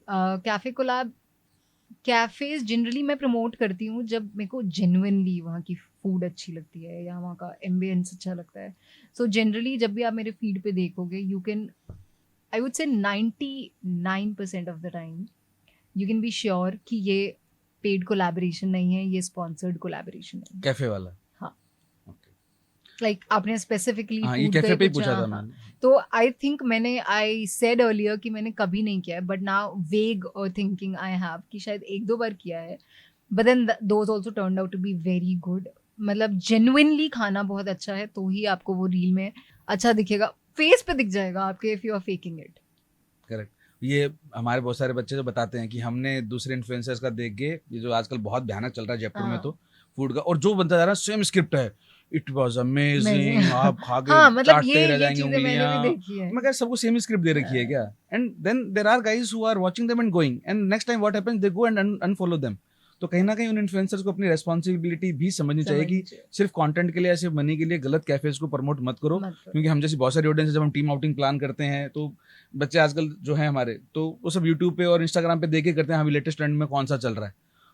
Cafe collab, cafes generally मैं प्रमोट करती हूँ जब मेरे को जेन्युइनली वहाँ की फूड अच्छी लगती है या वहाँ का एम्बियंस अच्छा लगता है. सो जनरली जब भी आप मेरे फीड पे देखोगे, यू कैन, आई वुड से 99% of the time you can be sure कि ये पेड कोलैबोरेशन नहीं है, ये स्पॉन्सर्ड कोलैबोरेशन है. कैफे वाला? हाँ. ओके। लाइक आपने स्पेसिफिकली हाँ, ये फूड कैफे का पे ही कुछ, पूछा था हाँ, मैंने। तो आई थिंक मैंने, आई सेड अर्लियर कि मैंने कभी नहीं किया है, बट नाउ वेग और थिंकिंग आई हैव कि शायद एक दो बार किया है, but then those also turn out to be very good. मतलब जेन्युइनली खाना बहुत अच्छा है तो ही आपको वो रील में अच्छा दिखेगा, फेस पे दिख जाएगा आपके, if you are faking it. Correct. ये हमारे बहुत सारे बच्चे जो बताते हैं कि हमने दूसरे इन्फ्लुएंसर्स का देख के, ये जो आजकल बहुत भयानक चल रहा है जयपुर में, हाँ. तो फूड का, और जो बनता जा रहा है सेम स्क्रिप्ट है, इट वाज अमेजिंग, आप खा के हाँ, मतलब चाटते ही रह ये जाएंगे चीजें मैंने भी उंगलियां। देखी है. तो मैं कह, सबको सेम स्क्रिप्ट दे रखी है क्या? And then there are guys who are watching them and going, and next time what happens, they go and unfollow them. तो कहीं ना कहीं उन इन्फ्लुएंसर्स को अपनी रेस्पॉन्सिबिलिटी भी समझनी चाहिए कि सिर्फ कंटेंट के लिए, सिर्फ मनी के लिए गलत कैफेज को प्रमोट मत करो। क्योंकि हम जैसी बहुत सारी ऑडियंस है, जब हम टीम आउटिंग प्लान करते हैं तो बच्चे आजकल जो है हमारे, तो वो सब यूट्यूब पे और इंस्टाग्राम पे देख के करते हैं, हमें लेटेस्ट ट्रेंड में कौन सा चल रहा है,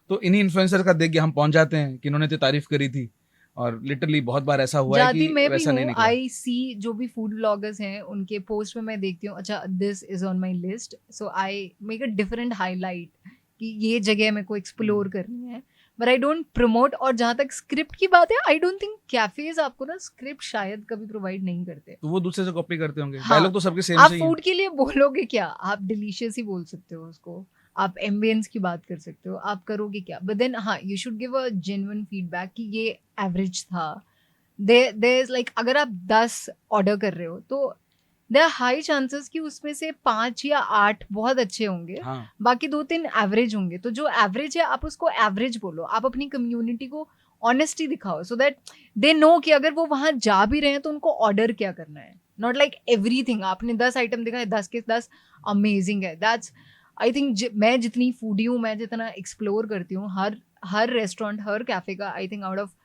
तो इन्हीं इन्फ्लुएंसर का देख के हम पहुंच जाते हैं कि इन्होंने तो तारीफ करी थी, और लिटरली बहुत बार ऐसा हुआ है जाती कि मैं भी वैसा नहीं हूँ. निकला। आई सी जो भी फूड ब्लॉगर्स हैं उनके पोस्ट में मैं देखती हूँ, अच्छा this is on my list, so I make a different highlight कि ये जगह मेरे को एक्सप्लोर करनी है. But I don't promote. और जहाँ तक स्क्रिप्ट की बात है, आई डोंट थिंक कैफेज आपको ना स्क्रिप्ट शायद कभी प्रोवाइड नहीं करते। तो वो दूसरे से कॉपी करते होंगे, हाँ, डायलॉग तो सबके सेम आप से ही है। फूड के लिए बोलोगे क्या? आप डिलीशियस ही बोल सकते हो उसको, आप एम्बियंस की बात कर सकते हो, आप करोगे क्या? बट देन हाँ, you should give a genuine feedback कि ये एवरेज था। देयर इज लाइक, अगर आप 10 ऑर्डर कर रहे हो तो देयर आर हाई चांसेस कि उसमें से 5 या 8 बहुत अच्छे होंगे, हाँ बाकी 2-3 एवरेज होंगे। तो जो एवरेज है आप उसको एवरेज बोलो, आप अपनी कम्युनिटी को ऑनेस्टी दिखाओ, सो दैट दे नो कि अगर वो वहां जा भी रहे हैं तो उनको ऑर्डर क्या करना है। नॉट लाइक एवरीथिंग आपने 10 आइटम देखा है, 10 के 10 अमेजिंग है। दैट्स आई थिंक, मैं जितनी फूडी हूँ, मैं जितना एक्सप्लोर करती हूँ हर हर रेस्टोरेंट, हर कैफे का, आई थिंक आउट ऑफ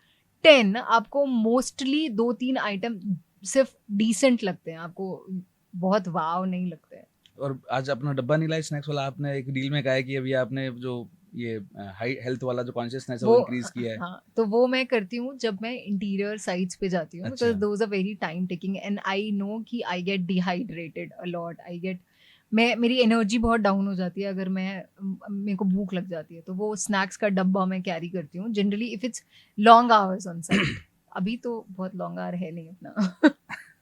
10 आपको मोस्टली 2-3 आइटम सिर्फ डिसेंट लगते हैं, आपको बहुत वाव नहीं लगते हैं। और आज अपना डब्बा नहीं लाए स्नैक्स वाला, आपने एक रील में कहा है कि अभी आपने जो ये हाई हेल्थ वाला जो कॉन्शियसनेस है वो वो इंक्रीज किया है। हाँ, तो वो मैं करती हूँ जब मैं इंटीरियर साइट्स पे जाती हूँ, अच्छा because those are very time taking and I know कि I get dehydrated a lot. मेरी एनर्जी बहुत डाउन हो जाती है अगर मेरे को भूख लग जाती है, तो वो स्नैक्स का डब्बा मैं कैरी करती हूँ generally if it's long hours on site. अभी तो बहुत लॉन्ग आवर है नहीं अपना।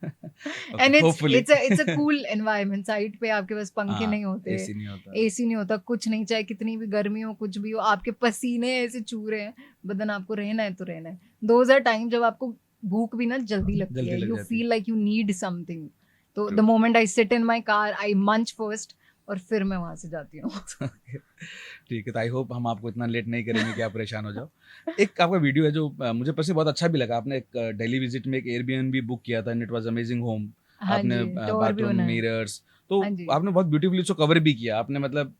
Okay and it's hopefully. It's it's a cool environment. Site पे आपके पास पंखे हाँ नहीं होते, एसी नहीं होता। एसी नहीं होता, कुछ नहीं, चाहे कितनी भी गर्मी हो, कुछ भी हो, आपके पसीने ऐसे चू रहे हैं, बदन आपको रहना है तो रहना है। दोज आर टाइम जब आपको भूख भी ना जल्दी लगती जल्दी है, लग यू जाती है। Feel like you need something. तो the True. Moment I sit in my car, I munch first, और फिर मैं वहां से जाती हूँ। ठीक है, तो आई होप हम आपको इतना लेट नहीं करेंगे कि आप परेशान हो जाओ। एक आपका वीडियो है जो मुझे पर्सनली बहुत अच्छा भी लगा। आपने एक दिल्ली विजिट में एक एयरबीएनबी बुक किया था and it was amazing home. हाँ आपने जी, टूर भी बाथरूम होना है। मिरर्स, तो हाँ जी। आपने बहुत ब्यूटीफुली उसको कवर भी किया। आपने मतलब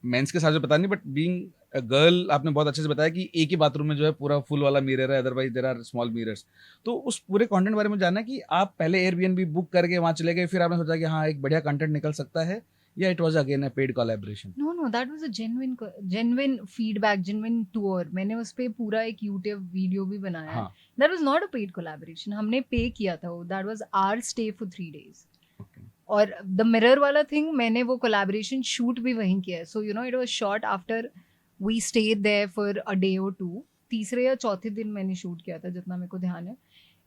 मेंस के साथ जो पता नहीं, बट बीइंग अ गर्ल आपने बहुत अच्छे से बताया कि एक ही बाथरूम में जो है पूरा फुल वाला मिरर है, otherwise there are small mirrors. तो उस पूरे कंटेंट बारे में जानना है कि आप पहले एयरबीएनबी बुक करके वहां चले गए, फिर आपने सोचा कि हाँ एक बढ़िया कंटेंट निकल सकता है, या it was again a paid collaboration? No, that was a genuine feedback, genuine tour. मैंने उस पे पूरा एक यूट्यूब वीडियो भी बनाया है। हाँ that was not a paid collaboration, हमने पे किया था वो। That was our stay for 3 days. Okay और द मिरर वाला थिंग, मैंने वो कोलैबोरेशन शूट भी वहीं किया है। So you know, it was shot after we stayed there for a day और टू। तीसरे या चौथे दिन मैंने शूट किया था, जितना मेरे को ध्यान है।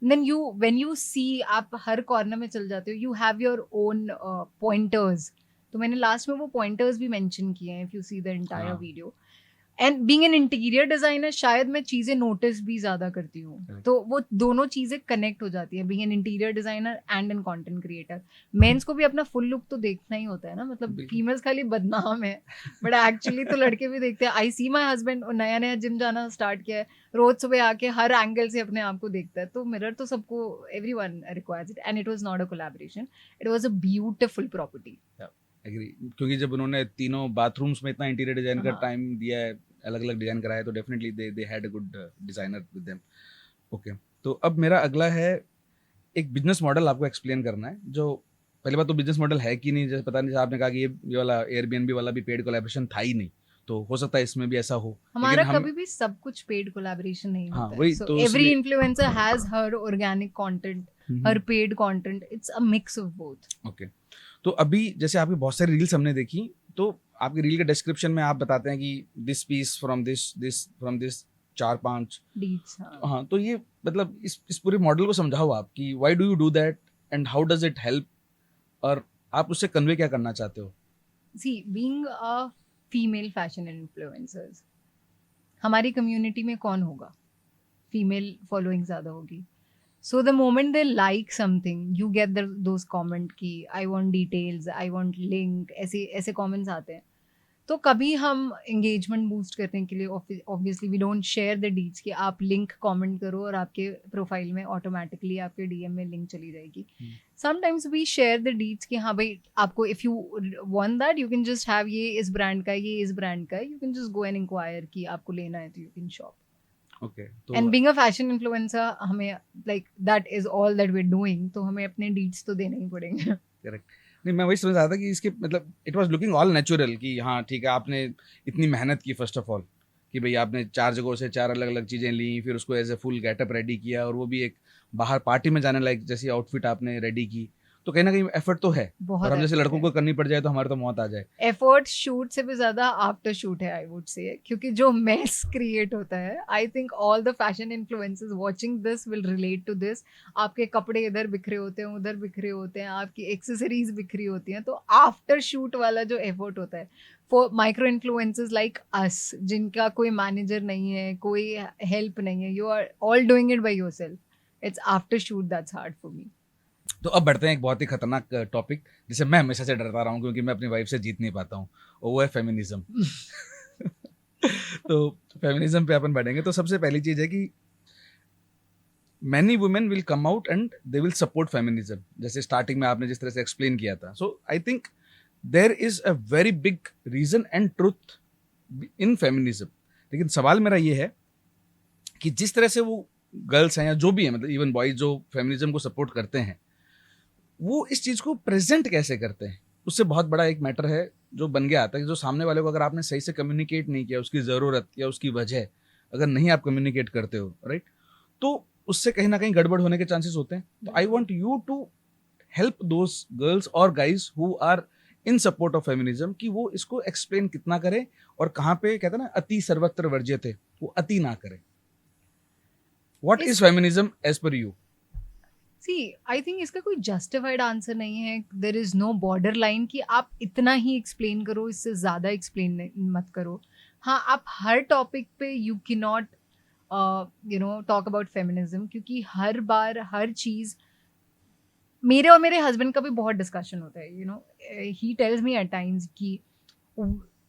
देन व्हेन यू सी, आप हर कॉर्नर में चल जाते हो, you have your own pointers. तो मैंने लास्ट में वो पॉइंटर्स भी मेंशन किए हैं, if you see the entire हाँ video. And being an interior designer, शायद मैं चीजें नोटिस भी ज्यादा करती हूँ, correct. तो वो दोनों चीजें कनेक्ट हो जाती है, being an interior designer and an content creator. Men's को भी अपना फुल लुक तो देखना ही होता है ना, मतलब बिल्कुल। फीमेल्स खाली बदनाम है, बट एक्चुअली तो लड़के भी देखते हैं। आई सी माई हस्बैंड, और नया नया जिम जाना स्टार्ट किया है, रोज सुबह आके हर एंगल से अपने आप को देखता है। तो मिरर तो सबको, everyone requires it, and it was not a collaboration, it was a beautiful property. Agree, क्योंकि जब उन्होंने तीनों बाथरूम्स में इतना इंटीरियर डिजाइन का हाँ टाइम दिया है, अलग अलग डिजाइन कराया, तो definitely they had a good designer with them. Okay, तो अब मेरा अगला है, एक बिजनेस मॉडल आपको एक्सप्लेन करना है। जो पहली बात तो बिजनेस मॉडल है कि नहीं, जैसे पता नहीं, जैसे आपने कहा कि ये वाला एयरबीएनबी वाला भी पेड कोलैबोरेशन था ही नहीं, तो हो सकता है इसमें भी ऐसा हो, लेकिन हमारा हम कभी भी सब कुछ पेड कोलैबोरेशन नहीं हाँ होता है। वही सो तो एवरी इसलिए influencer has her organic content, her paid content, it's a mix of both. Okay. तो अभी जैसे आपकी बहुत सारी रील्स हमने देखी, तो आपकी रील के डिस्क्रिप्शन में आप बताते हैं कि this piece from this from this, 4-5। डीड्स, हाँ। हाँ, तो ये मतलब इस पूरे मॉडल को समझाओ आप कि why do you do that and how does it help, और आप उससे कन्वे क्या करना चाहते हो? See, being a female fashion influencers, हमारी कम्युनिटी में कौन होगा? फीमेल फॉलोइंग ज्यादा होगी। So the moment they like something, you get those comment कि I want details, I want link, ऐसे ऐसे कमेंट्स आते हैं। तो कभी हम एंगेजमेंट बूस्ट करने के लिए obviously we don't share the deets कि आप लिंक कमेंट करो और आपके प्रोफाइल में ऑटोमेटिकली आपके डीएम में लिंक चली जाएगी। Sometimes we share the deets कि हाँ भाई, आपको if you want that you can just have, ये इस ब्रांड का है, ये इस ब्रांड का है, you can just go and enquire कि आपको लेना है तो यू कैन शॉप। ओके, तो and being a fashion influencer, हमें like that is all that we are doing, तो हमें अपने डीट्स तो देने ही पड़ेंगे। करेक्ट। नहीं, मैं वही समझ रहा था कि इसके मतलब it was looking all natural, कि हाँ ठीक है, आपने इतनी मेहनत की फर्स्ट ऑफ ऑल, कि भाई आपने 4 जगहों से 4 अलग अलग चीज़ें ली, फिर उसको as a full getup ready किया, और वो भी एक बाहर पार्टी में जाने लायक जैसी आउटफिट आपने रेडी की। तो कहीं ना कहीं एफर्ट तो है, बहुत और हम जैसे effort लड़कों है। को करनी पड़ जाए तो हमारे तो मौत आ जाए। एफर्ट शूट से भी ज्यादा आफ्टर शूट है, आई वुड से, क्योंकि जो मेस क्रिएट होता है, I think all the fashion influencers watching this will relate to this. आपके कपड़े इधर बिखरे होते हैं, उधर बिखरे होते हैं, आपकी एक्सेसरीज बिखरी होती हैं, तो आफ्टर शूट वाला जो एफर्ट होता है for micro influencers like us, जिनका कोई मैनेजर नहीं है, कोई हेल्प नहीं है, you are all doing it by yourself, it's after shoot that's hard for me. तो अब बढ़ते हैं एक बहुत ही खतरनाक टॉपिक जिसे मैं हमेशा से डरता रहा हूँ क्योंकि मैं अपनी वाइफ से जीत नहीं पाता हूँ, और वो है फेमिनिज्म। तो फेमिनिज्म पे अपन बढ़ेंगे। तो सबसे पहली चीज है कि many women will come out and they will support feminism, जैसे स्टार्टिंग में आपने जिस तरह से एक्सप्लेन किया था। So I think there is a very big reason and truth in feminism. लेकिन सवाल मेरा ये है कि जिस तरह से वो गर्ल्स हैं या जो भी है, मतलब इवन बॉयज जो फेमिनिज्म को सपोर्ट करते हैं, वो इस चीज को प्रेजेंट कैसे करते हैं, उससे बहुत बड़ा एक मैटर है जो बन गया आता है कि जो सामने वाले को अगर आपने सही से कम्युनिकेट नहीं किया, उसकी ज़रूरत या उसकी वजह अगर नहीं आप कम्युनिकेट करते हो, राइट, तो उससे कहीं ना कहीं गड़बड़ होने के चांसेस होते हैं। तो I want you to help those girls और guys who are in support of feminism कि वो इसको एक्सप्लेन कितना करें, और कहाँ पे कहते हैं ना अति सर्वत्र वर्ज्यते, वो अति ना करें। What is feminism as per you? See, I think इसका कोई जस्टिफाइड आंसर नहीं है। There is no border line कि आप इतना ही एक्सप्लेन करो, इससे ज़्यादा एक्सप्लेन मत करो। हाँ, आप हर टॉपिक पे you can not talk about feminism, क्योंकि हर बार हर चीज़, मेरे और मेरे हस्बैंड का भी बहुत डिस्कशन होता है। He tells me at times कि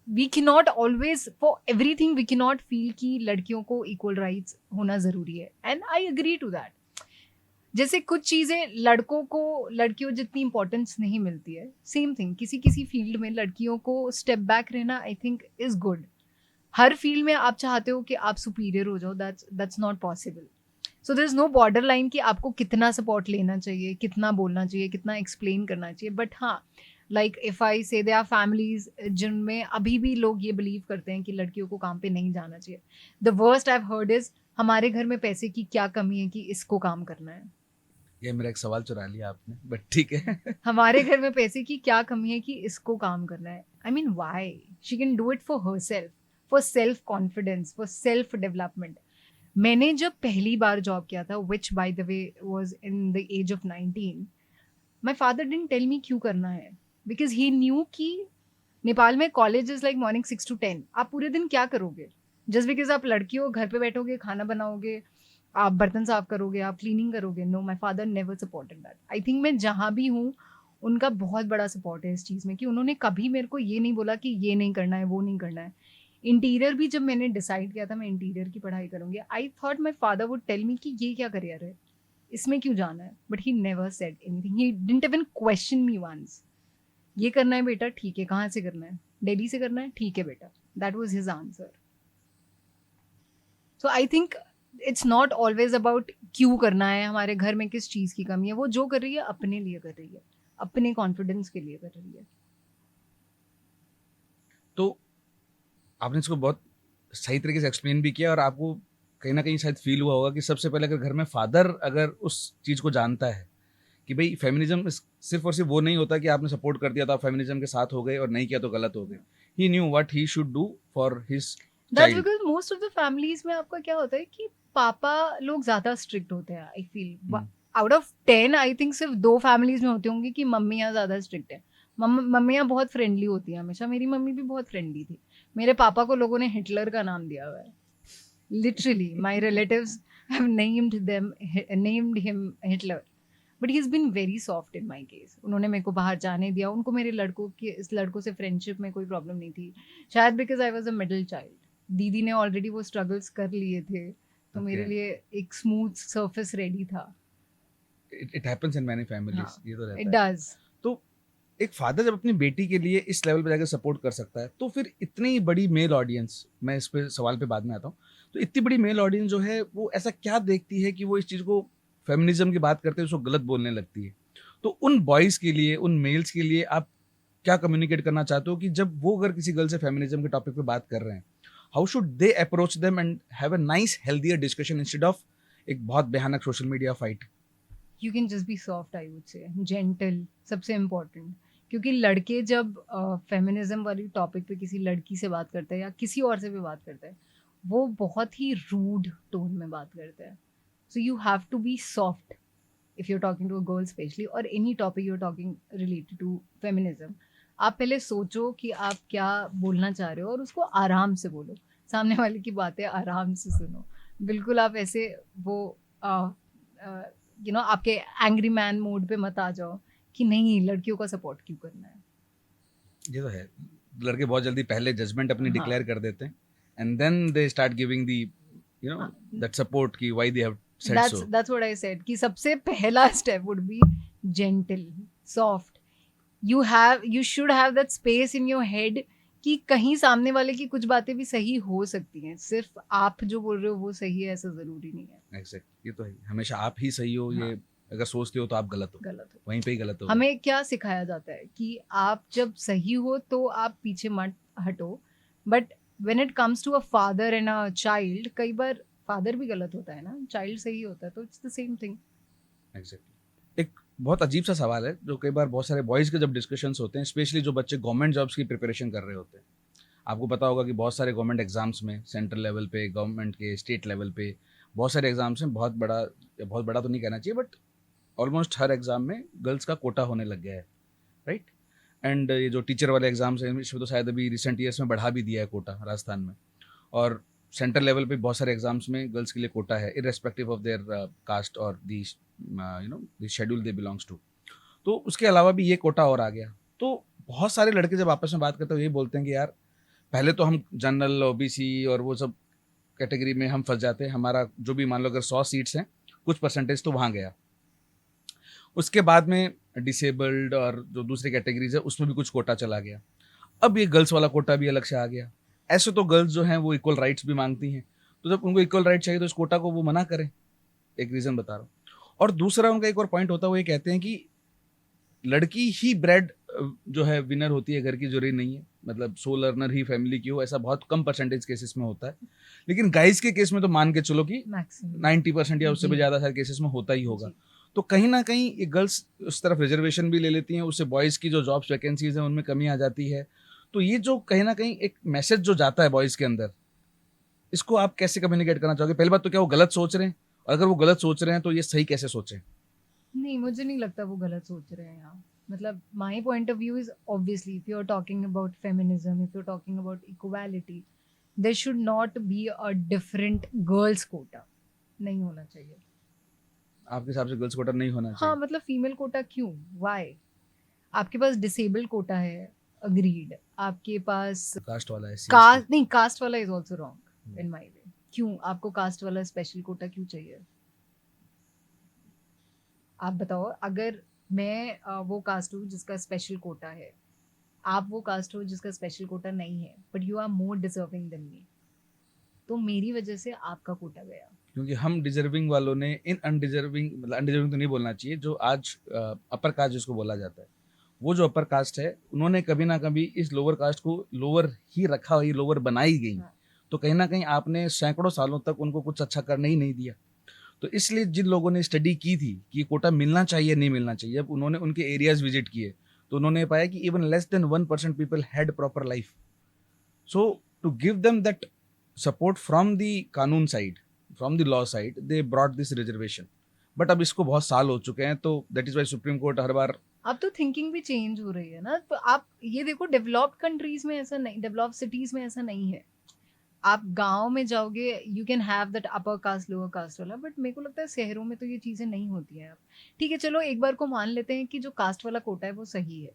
we can not always for everything we can not feel कि लड़कियों को इक्वल राइट्स होना ज़रूरी है, and I agree to that. जैसे कुछ चीज़ें लड़कों को लड़कियों जितनी इंपॉर्टेंस नहीं मिलती है, सेम थिंग किसी किसी फील्ड में लड़कियों को स्टेप बैक रहना आई थिंक इज़ गुड। हर फील्ड में आप चाहते हो कि आप सुपीरियर हो जाओ, that's not possible. So there is no border line कि आपको कितना सपोर्ट लेना चाहिए, कितना बोलना चाहिए, कितना एक्सप्लेन करना चाहिए। बट हाँ, लाइक इफ़ आई से दे आर फैमिलीज जिनमें अभी भी लोग ये बिलीव करते हैं कि लड़कियों को काम पे नहीं जाना चाहिए। The worst I have heard is हमारे घर में पैसे की क्या कमी है कि इसको काम करना है। ये मेरा एक सवाल चुरा लिया आपने, बट ठीक है। हमारे घर में पैसे की क्या कमी है कि इसको काम करना है। I mean why? She can do it for herself, for self confidence, for self development. मैंने जब पहली बार जॉब किया था, which by the way was in the age of 19, my father didn't tell me क्यों करना है, because he knew कि नेपाल में college is like morning 6 to 10। आप पूरे दिन क्या करोगे? जस्ट बिकॉज आप लड़की हो, घर पे बैठोगे, खाना बनाओगे, आप बर्तन साफ करोगे, आप क्लीनिंग करोगे? No, my father never supported that. I think मैं जहाँ भी हूँ उनका बहुत बड़ा सपोर्ट है इस चीज़ में, कि उन्होंने कभी मेरे को ये नहीं बोला कि ये नहीं करना है, वो नहीं करना है। इंटीरियर भी जब मैंने डिसाइड किया था मैं इंटीरियर की पढ़ाई करूँगी, I thought my father would tell me कि ये क्या करियर है, इसमें क्यों जाना है, but he never said anything. He didn't even question me once. ये करना है बेटा, ठीक है, कहाँ से करना है, दिल्ली से करना है, ठीक है बेटा। That was his answer. So I think it's not always about क्यों करना है, हमारे घर में किस चीज़ की कमी है। वो जो कर रही है अपने लिए कर रही है, अपने कॉन्फिडेंस के लिए कर रही है। तो आपने इसको बहुत सही तरीके से एक्सप्लेन भी किया, और आपको कहीं ना कहीं शायद फील हुआ होगा कि सबसे पहले अगर घर में फादर अगर उस चीज़ को जानता है कि भाई फेमिनिज्म सिर्फ और सिर्फ वो नहीं होता कि आपने सपोर्ट कर दिया तो आप फेमिनिज्म के साथ हो गए और नहीं किया तो गलत हो गए। He knew what he should do for his that's child. Because most of the families में आपका क्या होता है कि पापा लोग ज़्यादा स्ट्रिक्ट होते हैं। I feel out of 10 I think सिर्फ 2 फैमिलीज में होती होंगी कि मम्मियाँ ज़्यादा स्ट्रिक्ट है। मम्मियाँ बहुत फ्रेंडली होती हैं हमेशा। मेरी मम्मी भी बहुत फ्रेंडली थी। मेरे पापा को लोगों ने हिटलर का नाम दिया हुआ है, literally. My relatives have named him Hitler, but he is been very soft in my case. उन्होंने मेरे को बाहर जाने दिया। उनको मेरे इस लड़कों से फ्रेंडशिप में कोई प्रॉब्लम नहीं थी, शायद because I was a middle child. दीदी ने ऑलरेडी वो स्ट्रगल्स कर लिए थे, तो मेरे लिए एक स्मूथ सरफेस रेडी था। It happens in many families, हाँ, ये तो रहता इट है। डज। तो एक फादर जब अपनी बेटी के लिए इस लेवल पे जाकर सपोर्ट कर सकता है, तो फिर इतनी बड़ी मेल ऑडियंस, मैं इस पे सवाल पे बाद में आता हूँ, तो इतनी बड़ी मेल ऑडियंस जो है वो ऐसा क्या देखती है कि वो इस चीज़ को, फेमिनिज्म की बात करते हैं, उसको गलत बोलने लगती है? तो उन बॉयज़ के लिए, उन मेल्स के लिए आप क्या कम्युनिकेट करना चाहते हो कि जब वो अगर किसी गर्ल से फेमिनिज्म के टॉपिक पे बात कर रहे हैं, how should they approach them and have a nice healthier discussion instead of एक बहुत भयानक social media fight? You can just be soft, I would से जेंटल, सबसे इम्पोर्टेंट। क्योंकि लड़के जब फेमिनिज्म वाली टॉपिक पे किसी लड़की से बात करते हैं या किसी और से भी बात करते हैं, वो बहुत ही रूड टोन में बात करते हैं। So you have to be soft if you are talking to a girl specially, और any topic you are talking related to feminism. आप पहले सोचो कि आप क्या बोलना चाह रहे हो और उसको आराम से बोलो, सामने वाले की बातें आराम से सुनो। बिल्कुल आप ऐसे वो आपके एंग्री मैन मोड पे मत आ जाओ कि नहीं लड़कियों का सपोर्ट क्यों करना है। ये तो है, लड़के बहुत जल्दी पहले जजमेंट अपनी हाँ। डिक्लेयर कर देते हैं and then they start giving the हाँ। दैट सपोर्ट की why they have said so. that's what I said कि सबसे पहला step would be gentle, soft. You should have that space in your head कि कहीं सामने वाले की कुछ बातें भी सही हो सकती हैं, सिर्फ आप जो बोल रहे हो वो सही है ऐसा जरूरी नहीं है। एग्जैक्ट, ये तो है, हमेशा आप ही सही हो, ये अगर सोचते हो तो आप गलत हो, वहीं पे ही गलत हो। हमें क्या सिखाया जाता है कि आप जब सही हो तो आप पीछे मत हटो, but when it comes to a father and a child, कई बार फादर भी गलत होता है ना, चाइल्ड सही होता है, तो it's the same thing. Exactly. एक बहुत अजीब सा सवाल है जो कई बार बहुत सारे बॉयज़ के जब डिस्कशंस होते हैं, स्पेशली जो बच्चे गवर्नमेंट जॉब्स की प्रिपरेशन कर रहे होते हैं, आपको पता होगा कि बहुत सारे गवर्नमेंट एग्जाम्स में सेंट्रल लेवल पे, गवर्नमेंट के स्टेट लेवल पे बहुत सारे एग्जाम्स में बहुत बड़ा तो नहीं कहना चाहिए, बट ऑलमोस्ट हर एग्जाम में गर्ल्स का कोटा होने लग गया है, राइट। एंड ये जो टीचर वाले एग्जाम्स हैं इसमें तो शायद अभी रिसेंट ईयर्स में बढ़ा भी दिया है कोटा राजस्थान में, और सेंट्रल लेवल पे बहुत सारे एग्जाम्स में गर्ल्स के लिए कोटा है इररेस्पेक्टिव ऑफ देयर कास्ट और the the schedule they belongs to. तो उसके अलावा भी ये कोटा और आ गया। तो बहुत सारे लड़के जब आपस में बात करते हैं ये बोलते हैं कि यार पहले तो हम जनरल, ओबीसी और वो सब कैटेगरी में हम फंस जाते हैं, हमारा जो भी मान लो अगर 100 सीट्स हैं कुछ परसेंटेज तो वहाँ गया, उसके बाद में डिसेबल्ड और जो दूसरी कैटेगरीज है उसमें भी कुछ कोटा चला गया, अब ये गर्ल्स वाला कोटा भी अलग से आ गया। ऐसे तो गर्ल्स जो हैं वो इक्वल राइट्स भी मांगती हैं, तो जब उनको इक्वल राइट चाहिए तो इस कोटा को वो मना करें, एक रीज़न बता रहा हूँ। और दूसरा उनका एक और पॉइंट होता है, वो ये कहते हैं कि लड़की ही ब्रेड जो है विनर होती है घर की, जरूरी नहीं है, मतलब सोल अर्नर ही फैमिली की हो, ऐसा बहुत कम परसेंटेज केसेस में होता है, लेकिन गाइस के केस में तो मान के चलो कि 90% या उससे भी ज़्यादा सारे केसेस में होता ही होगा। तो कहीं ना कहीं ये गर्ल्स उस तरफ रिजर्वेशन भी ले लेती हैं, उससे बॉयज़ की जो जॉब्स वैकेंसीज हैं उनमें कमी आ जाती है। तो ये जो कहीं ना कहीं एक मैसेज जो जाता है बॉयज़ के अंदर, इसको आप कैसे कम्युनिकेट करना चाहोगे? पहली बात तो क्या वो गलत सोच रहे हैं, और अगर वो गलत सोच रहे हैं तो ये सही कैसे सोचें? नहीं, मुझे नहीं लगता वो गलत सोच रहे हैं यहाँ। मतलब my point of view is obviously if you are talking about feminism, if you are talking about equality, there should not be a different girls quota, नहीं होना चाहिए। आपके हिसाब से गर्ल्स कोटा नहीं होना चाहिए? हाँ, मतलब फीमेल कोटा क्यों, वाई? आपके पास डिसेबल्ड कोटा है, अग्रीड, आपके पास कास्ट वाला है, कास्ट नहीं, कास्ट वाला इज ऑल्सो रॉन्ग इन माई वे। क्यों आपको कास्ट वाला स्पेशल कोटा क्यों चाहिए? आप बताओ, अगर मैं वो कास्ट हूँ जिसका स्पेशल कोटा है, आप वो कास्ट हो जिसका स्पेशल कोटा नहीं है, but you are more deserving than me, तो मेरी वजह से आपका कोटा गया। क्योंकि हम डिजर्विंग वालों ने इन अनडिजर्विंग, मतलब अनडिजर्विंग तो नहीं बोलना चाहिए, जो आज अपर कास्ट जिसको बोला जाता है, वो जो अपर कास्ट है उन्होंने कभी ना कभी इस लोअर कास्ट को लोअर ही रखा, ये लोअर बनाई गई। हाँ। तो कहीं ना कहीं आपने सैकड़ों सालों तक उनको कुछ अच्छा करने ही नहीं दिया। तो इसलिए जिन लोगों ने स्टडी की थी कि कोटा मिलना चाहिए नहीं मिलना चाहिए, अब उन्होंने उनके एरियाज विजिट किए तो उन्होंने पाया कि even less than 1% people had proper life. So to give them that support from the कानून side, from the law side, they brought this reservation. But अब इसको बहुत साल हो चुके हैं, तो that is why supreme court हर बार, अब तो थिंकिंग भी चेंज हो रही है ना। तो आप ये देखो, डेवलप्ड कंट्रीज में ऐसा नहीं, डेवलप्ड सिटीज में ऐसा नहीं है। आप गांव में जाओगे, you can have that upper caste lower caste वाला, बट मेरे को लगता है शहरों में तो ये चीज़ें नहीं होती हैं। ठीक है, चलो एक बार को मान लेते हैं कि जो कास्ट वाला कोटा है वो सही है,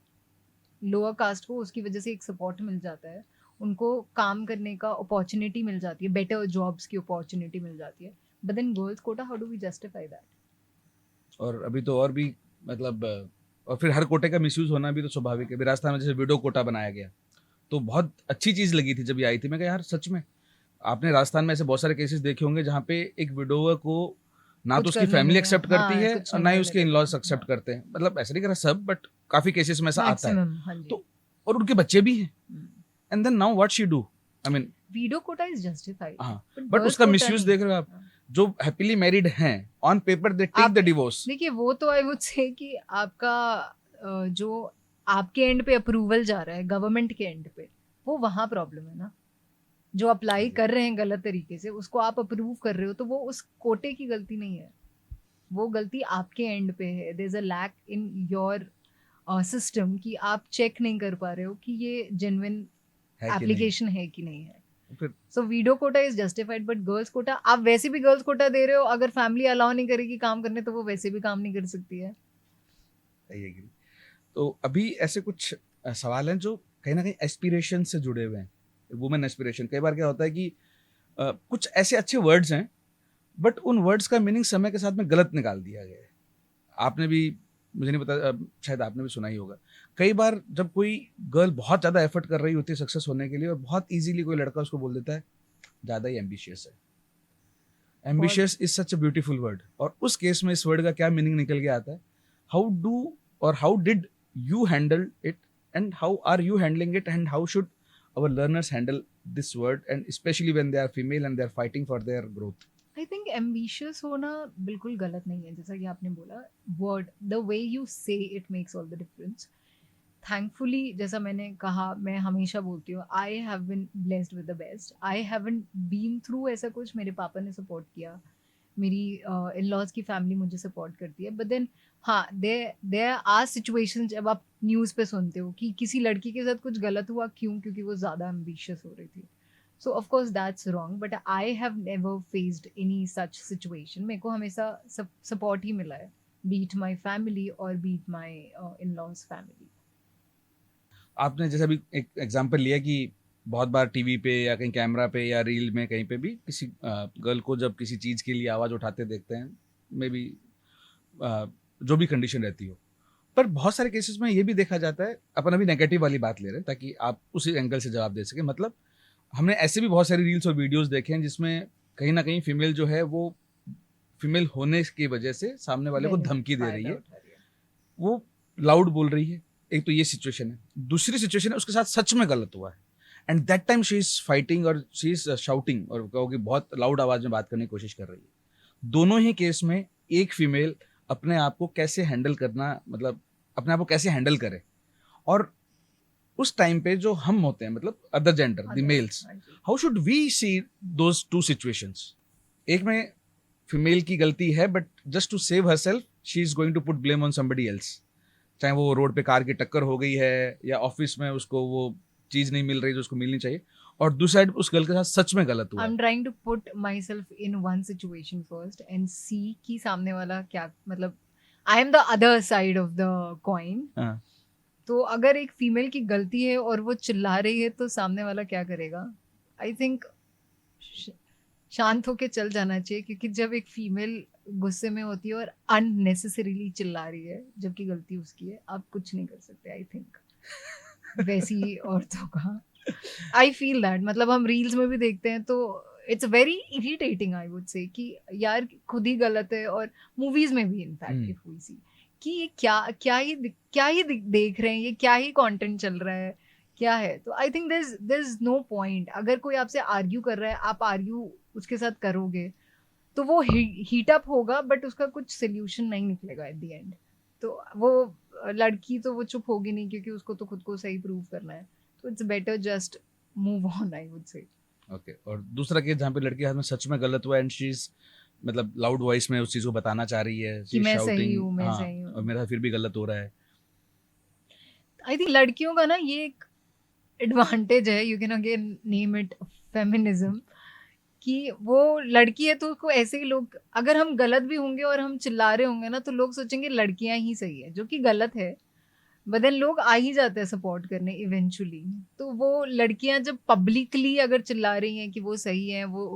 लोअर कास्ट को उसकी वजह से एक सपोर्ट मिल जाता है, उनको काम करने का अपॉर्चुनिटी मिल जाती है, बेटर जॉब्स की अपॉर्चुनिटी मिल जाती है, but then girls quota, how do we justify that? और अभी तो और भी मतलब और फिर हर कोटे का मिसयूज होना भी तो स्वाभाविक है। राजस्थान में जैसे विडो कोटा बनाया गया तो बहुत अच्छी चीज़ लगी थी जब ये आई थी। मैं कहा यार सच में आपने राजस्थान में ऐसे बहुत सारे केसेस देखे होंगे जहाँ पे एक विडोवर को ना तो उसकी फैमिली एक्सेप्ट करती है और ना ही उसके इन लॉज एक्सेप्ट करते हैं। मतलब ऐसे नहीं कह रहा सब, बट काफी केसेस में ऐसा आता है। तो और उनके बच्चे भी हैं, and then now what she do, I mean widow quota is justified. हाँ, बट उसका मिसयूज देख रहे हो आप। जो हैप्पीली मैरिड हैं ऑन पेपर दे टेक आप द डिवोर्स. देखिए वो तो आई वुड से कि आपका जो आपके एंड पे अप्रूवल जा रहा है गवर्नमेंट के एंड पे, वो वहाँ प्रॉब्लम है ना. जो अप्लाई कर रहे हैं गलत तरीके से उसको आप अप्रूव कर रहे हो, तो वो उस कोटे की गलती नहीं है, वो गलती आपके एंड पे है. There is a lack in your system कि आप चेक नहीं कर पा रहे हो कि ये जेन्युइन है कि नहीं. एप्लीकेशन है कि नहीं है. फिर so widow quota is justified, but girls quota आप वैसे भी गर्ल्स कोटा दे रहे हो, अगर फैमिली अलाउ नहीं करेगी काम करने तो वो वैसे भी काम नहीं कर सकती है. I agree. तो अभी ऐसे कुछ सवाल हैं जो कहीं ना कहीं एस्पिरेशन से जुड़े हुए हैं. वुमेन एस्पिरेशन, कई बार क्या होता है कि कुछ ऐसे अच्छे वर्ड्स हैं बट उन वर्ड्स का मीनिंग समय के साथ में गलत निकाल दिया गया है. आपने भी, मुझे नहीं पता, शायद आपने भी सुना ही होगा. कई बार जब कोई गर्ल बहुत ज़्यादा एफर्ट कर रही होती है सक्सेस होने के लिए और बहुत इजीली कोई लड़का उसको बोल देता है ज़्यादा ही एम्बिशियस है. Ambitious is such a beautiful word. और उस केस में इस वर्ड का क्या मीनिंग निकल के आता है? हाउ डू और how did you handle it, and how are you handling it, and how should our learners handle this word, and especially when they are female and they are fighting for their growth? I think ambitious होना बिल्कुल गलत नहीं है, जैसा कि आपने बोला. Word, the way you say it makes all the difference. Thankfully जैसा मैंने कहा, मैं हमेशा बोलती हूँ I have been blessed with the best. I haven't been through ऐसा कुछ. मेरे पापा ने सपोर्ट किया, मेरी इन लॉज की फैमिली मुझे सपोर्ट करती है. बट देन हाँ, देयर आर सिचुएशंस जब आप न्यूज़ पे सुनते हो कि किसी लड़की के साथ कुछ गलत हुआ. क्यों? क्योंकि वो ज़्यादा एम्बिशियस हो रही थी. So of course that's wrong, but I have never faced any such situation. मेरे को हमेशा सपोर्ट ही मिला है, बीट माई फैमिली और be it my in laws family. आपने जैसे अभी एक एग्जांपल लिया कि बहुत बार टीवी पे या कहीं कैमरा पे या रील में कहीं पे भी किसी गर्ल को जब किसी चीज़ के लिए आवाज़ उठाते देखते हैं, मे बी जो भी कंडीशन रहती हो. पर बहुत सारे केसेस में ये भी देखा जाता है, अपन अभी नेगेटिव वाली बात ले रहे हैं ताकि आप उसी एंगल से जवाब दे सके. मतलब हमने ऐसे भी बहुत सारी रील्स और वीडियोस देखे हैं जिसमें कहीं ना कहीं फीमेल जो है वो फीमेल होने की वजह से सामने वाले को धमकी दे रही है, वो लाउड बोल रही है. एक तो ये सिचुएशन है. दूसरी सिचुएशन है उसके साथ सच में गलत हुआ है and that time she is fighting और शी इज शाउटिंग और कहो कि बहुत लाउड आवाज में बात करने की कोशिश कर रही है. दोनों ही केस में एक फीमेल अपने आप को कैसे हैंडल करना, मतलब अपने आप को कैसे हैंडल करे. और उस टाइम पे जो हम होते हैं, मतलब other gender, the males, how should we see those two situations? एक में फीमेल की गलती है but just to save herself she is going to put blame on somebody else. चाहे वो रोड पे कार की टक्कर हो गई है या ऑफिस में उसको वो चीज नहीं मिल रही जो उसको मिलनी चाहिए, और दूसरी साइड उस गर्ल के साथ सच में गलत हुआ. I am trying to put myself in one situation first and see कि सामने वाला क्या, मतलब I am the other side of the coin. तो अगर एक फीमेल की गलती है और वो चिल्ला रही है तो सामने वाला क्या करेगा? आई थिंक शांत होके चल जाना चाहिए, क्योंकि जब एक फीमेल गुस्से में होती है और अननेसेसरीली चिल्ला रही है जबकि गलती उसकी है, आप कुछ नहीं कर सकते. आई थिंक वैसी औरतों का आई फील दैट, मतलब हम रील्स में भी देखते हैं तो it's very irritating I would say कि यार खुद ही गलत है. और मूवीज में भी इनफैक्ट इफ वी सी कि ये क्या ही देख रहे हैं, ये क्या ही कंटेंट चल रहा है, क्या है. तो I think there is no point. अगर कोई आपसे आर्ग्यू कर रहा है, आप आर्ग्यू उसके साथ करोगे तो वो हीट अप होगा बट उसका कुछ सोल्यूशन नहीं निकलेगा एट द एंड. तो वो लड़की तो वो चुप होगी नहीं, क्योंकि उसको तो खुद को सही प्रूव करना है. तो it's better just move on I would से. ओके. और दूसरा केस जहाँ पे लड़की हाथ में सच में गलत हुआ एंड शी इज, मतलब लाउड वॉइस में उस चीज को बताना चाह रही है कि मैं सही हूँ, मैं सही हूँ, और मेरा फिर भी गलत हो रहा है. आई थिंक लड़कियों का ना ये एक एडवांटेज है, you can again name it feminism, कि वो लड़की है तो उसको ऐसे ही लोग, अगर हम गलत भी होंगे और हम चिल्ला रहे होंगे ना तो लोग सोचेंगे लड़कियां ही सही है, जो कि गलत है. बदन लोग आ ही जाते हैं सपोर्ट करने इवेंचुअली. तो वो लड़कियां जब पब्लिकली अगर चिल्ला रही हैं कि वो सही है, वो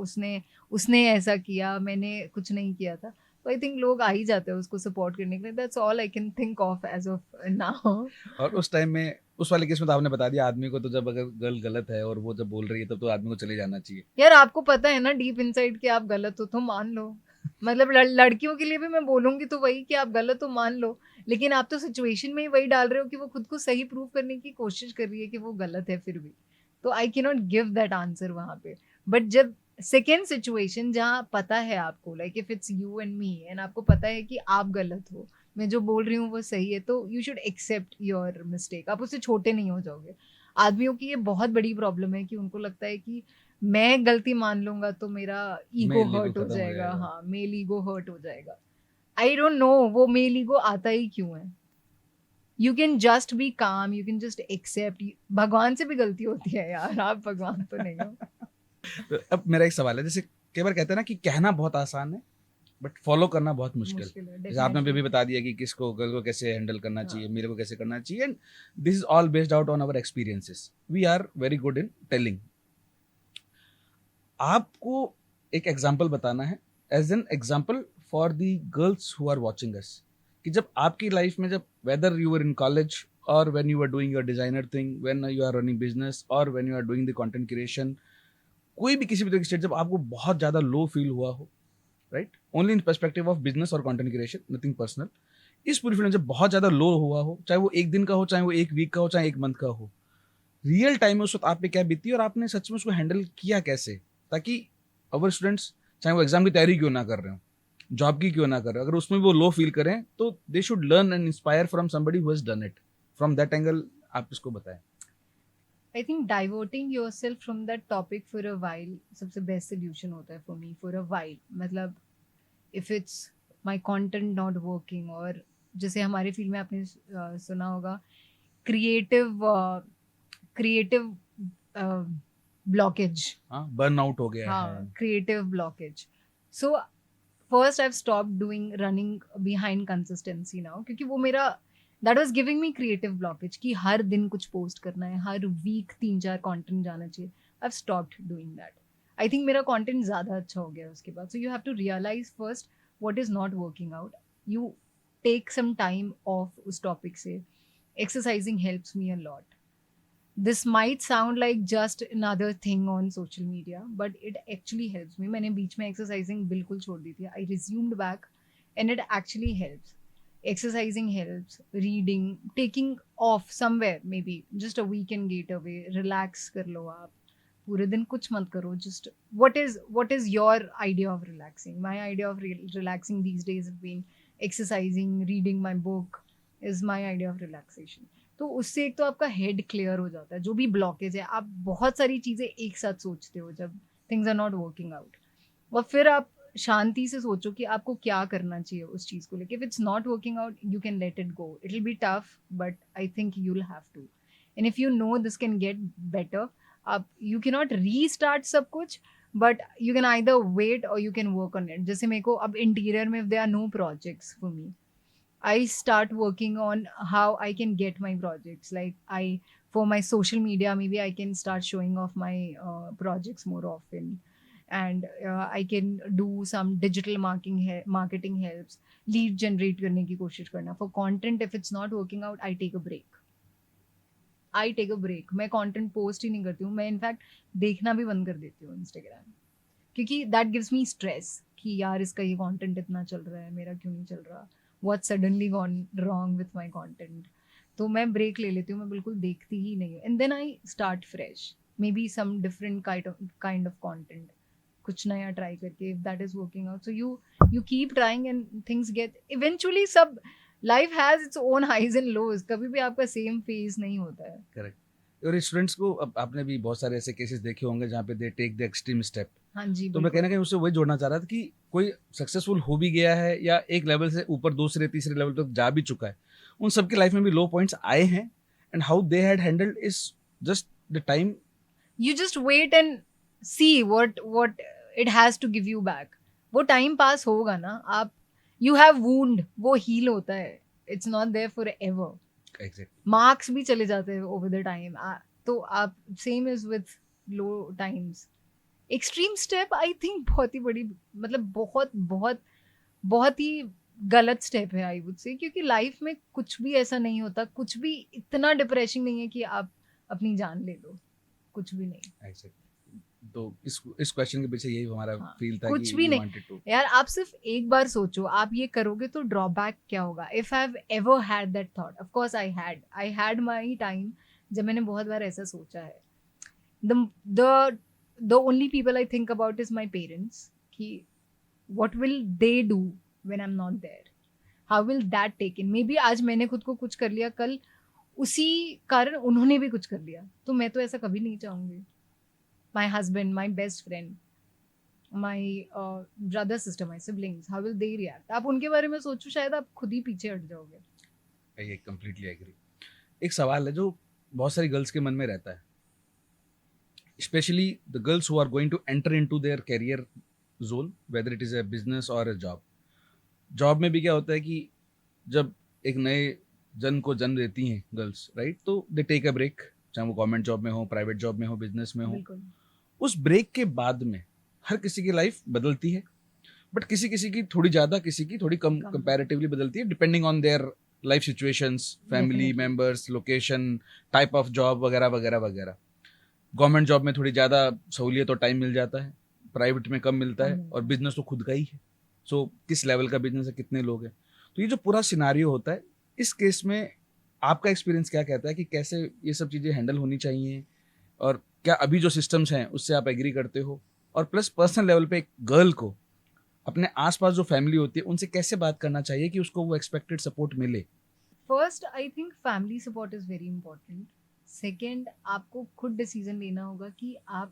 उसने ऐसा किया, मैंने कुछ नहीं किया था, तो आई थिंक लोग आ ही जाते हैं उसको सपोर्ट करने के लिए. That's all I can think of as of now. और उस टाइम में, उस वाले केस में तो आपने बता दिया आदमी को, तो जब अगर गर्ल गलत है और वो जब बोल रही है तब तो आदमी को चले जाना चाहिए. यार आपको पता है ना डीप इनसाइड कि आप गलत हो तो मान लो. मतलब लड़कियों के लिए भी मैं बोलूंगी तो वही कि आप गलत हो मान लो, लेकिन आप तो सिचुएशन में ही वही डाल रहे हो कि वो खुद को सही प्रूव करने की कोशिश कर रही है कि वो गलत है फिर भी. तो I can not give that answer वहां पे. बट जब सेकेंड सिचुएशन जहाँ पता है आपको, like if it's you and me and आपको पता है कि आप गलत हो, मैं जो बोल रही हूँ वो सही है, तो you should accept your mistake. आप उससे छोटे नहीं हो जाओगे. आदमियों की ये बहुत बड़ी प्रॉब्लम है कि उनको लगता है कि मैं गलती मान लूंगा तो मेरा ईगो मेल ईगो हर्ट हो खत्म हो जाएगा. जाएगा. हाँ, मेल ईगो हर्ट हो जाएगा. आई डोंट नो वो मेल ईगो आता ही क्यों है. यू कैन जस्ट बी काम, यू कैन जस्ट एक्सेप्ट. भगवान से भी गलती होती है यार, आप भगवान तो नहीं हो. तो अब मेरा एक सवाल है, जैसे कई बार कहते हैं ना कि कहना बहुत आसान है बट फॉलो करना बहुत मुश्किल. मुश्किल है जैसे आपने अभी भी डेफिनेटली. बता दिया कि किसको गर्ल को कैसे हैंडल करना चाहिए, हाँ. मेरे को कैसे करना चाहिए, and this is all based out on our experiences. We are very good in telling. आपको एक एग्जाम्पल बताना है as an example for the girls who are watching us, कि जब आपकी लाइफ में, जब whether you are in college और when you are doing your designer thing, when you are running business और when you are doing the content creation, कोई भी किसी भी तरह की स्टेट जब आपको बहुत ज्यादा लो फील हुआ हो, right, only in perspective of business और कंटेंट क्रिएशन, नथिंग पर्सनल, इस पूरी फील्ड में जब बहुत ज्यादा लो हुआ हो, चाहे वो एक दिन का हो, चाहे वो एक वीक का हो, चाहे एक मंथ का हो, रियल टाइम में उस वक्त आप पे क्या बीती और आपने सच में उसको हैंडल किया कैसे, ताकि अवर स्टूडेंट्स, चाहे वो एग्जाम की तैयारी क्यों ना कर रहे हो, जॉब की क्यों ना कर रहे हो, अगर उसमें वो लो फील करें तो they should learn and inspire from somebody who has done it. From that angle आप इसको बताएं. I think diverting yourself from that topic for a while सबसे best solution होता है for me. For a while मतलब if it's my content not working, और जैसे हमारे फील्ड में आपने सुना होगा क्रिएटिव ब्लॉकेज. हाँ, बर्न आउट हो गया है. हाँ, creative blockage. So first I stop doing running behind consistency now, क्योंकि वो मेरा that was giving me creative blockage कि हर दिन कुछ पोस्ट करना है, हर वीक 3-4 कंटेंट जाना चाहिए. I have stopped doing that. I think मेरा कंटेंट ज़्यादा अच्छा हो गया उसके बाद. So you have to realize first what is not working out. You take some time off उस टॉपिक से. Exercising helps me a lot. This might sound like just another thing on social media, but it actually helps me. मैंने बीच में exercising बिल्कुल छोड़ दी थी. I resumed back and it actually helps. Exercising helps, reading, taking off somewhere, maybe just a weekend getaway, relax कर लो आप. पूरे दिन कुछ मत करो. Just what is your idea of relaxing? My idea of relaxing these days have been exercising, reading my book is my idea of relaxation. तो उससे एक तो आपका हेड क्लियर हो जाता है. जो भी ब्लॉकेज है, आप बहुत सारी चीज़ें एक साथ सोचते हो जब things are not working out, और फिर आप शांति से सोचो कि आपको क्या करना चाहिए उस चीज़ को लेके. If it's not working out you can let it go. It will be tough but I think you will have to. And if you know this can get better, आप यू कैन नॉट रीस्टार्ट सब कुछ, but you can either wait और you can work on it. जैसे मेरे को अब interior में they are no projects for me, I start working on how I can get my projects. Like for my social media, maybe I can start showing off my projects more often, and I can do some digital marketing helps. Lead generate करने की कोशिश करना. For content, if it's not working out, I take a break. मैं content post ही नहीं करती हूँ. मैं in fact देखना भी बंद कर देती हूँ Instagram, क्योंकि that gives me stress कि यार इसका ये content इतना चल रहा है, मेरा क्यों नहीं चल रहा. What suddenly gone wrong with my content? तो मैं ब्रेक ले लेती हूँ. मैं बिल्कुल देखती ही नहीं हूँ. And then I start fresh, maybe some different kind of content, कुछ नया ट्राई करके. If that is working out, so you keep trying and things get eventually. सब life has its own highs and lows. कभी भी आपका same phase नहीं होता है. करेक्ट. और स्टूडेंट्स को अब आपने भी बहुत सारे ऐसे केसेस देखे होंगे जहाँ पे they take the extreme step. हाँ जी, तो मैं कहीं ना कहीं उससे वही जोड़ना चाह रहा था कि कोई सक्सेसफुल हो भी गया है या एक लेवल से ऊपर दूसरे तीसरे लेवल तक जा भी चुका है, उन सबकी लाइफ में भी लो पॉइंट्स आए हैं, and how they had handled is just the time. You just wait and see what it has to give you back. वो टाइम पास होगा ना. आप you have wound, वो हील होता है. It's not there forever. Exact. Marks भी चले जाते हैं ओवर द टाइम. तो आप same is with low times. Extreme step I think बहुत ही बड़ी, मतलब बहुत बहुत बहुत ही गलत स्टेप है आई वुड से, क्योंकि लाइफ में कुछ भी ऐसा नहीं होता, कुछ भी इतना डिप्रेसिंग नहीं है कि आप अपनी जान ले लो. कुछ भी नहीं. एग्जैक्ट. तो इस क्वेश्चन के पीछे यही हमारा फील था कुछ कि भी we नहीं wanted to. यार. आप सिर्फ एक बार सोचो, आप ये करोगे तो ड्रॉबैक क्या होगा. If I have ever had that thought, of course I had my time जब मैंने बहुत बार ऐसा सोचा है. The the only people I think about is my parents. कि what will they do when I'm not there? How will that take in? Maybe आज मैंने खुद को कुछ कर लिया, कल उसी कारण उन्होंने भी कुछ कर लिया, तो मैं तो ऐसा कभी नहीं चाहूंगी. My husband, my best friend, my brother, sister, my siblings, how will they react? आप उनके बारे में सोचो, शायद आप खुद ही पीछे हट जाओगे. I completely agree. एक सवाल है जो बहुत सारी गर्ल्स के मन में रहता है, specially the girls who are going to enter into their career zone, whether it is a business और अ जॉब. जॉब में भी क्या होता है कि जब एक नए जन को जन्म देती हैं गर्ल्स, राइट, तो दे टेक अ ब्रेक, चाहे वो गवर्नमेंट जॉब में हो, प्राइवेट जॉब में हो, बिजनेस में हो. बिल्कुल. उस ब्रेक के बाद में हर किसी की लाइफ बदलती है, बट किसी किसी की थोड़ी ज़्यादा, किसी की थोड़ी कम कम. कंपैरेटिवली बदलती है, depending on their life situations, family Definitely. Members, location, type of job वगैरह वगैरह वगैरह. गवर्नमेंट जॉब में थोड़ी ज़्यादा सहूलियत और टाइम मिल जाता है, प्राइवेट में कम मिलता कम है, मिलता और है. बिजनेस तो खुद का ही है. सो किस लेवल का बिजनेस है, कितने लोग हैं. तो ये जो पूरा सिनारियो होता है, इस केस में आपका एक्सपीरियंस क्या कहता है कि कैसे ये सब चीज़ें हैंडल होनी चाहिए, और क्या अभी जो सिस्टम्स हैं उससे आप एग्री करते हो, और प्लस पर्सनल लेवल पे एक गर्ल को अपने आसपास जो फैमिली होती है उनसे कैसे बात करना चाहिए कि उसको वो एक्सपेक्टेड सपोर्ट मिले. First I think family support is very important. Second, आपको खुद डिसीजन लेना होगा कि आप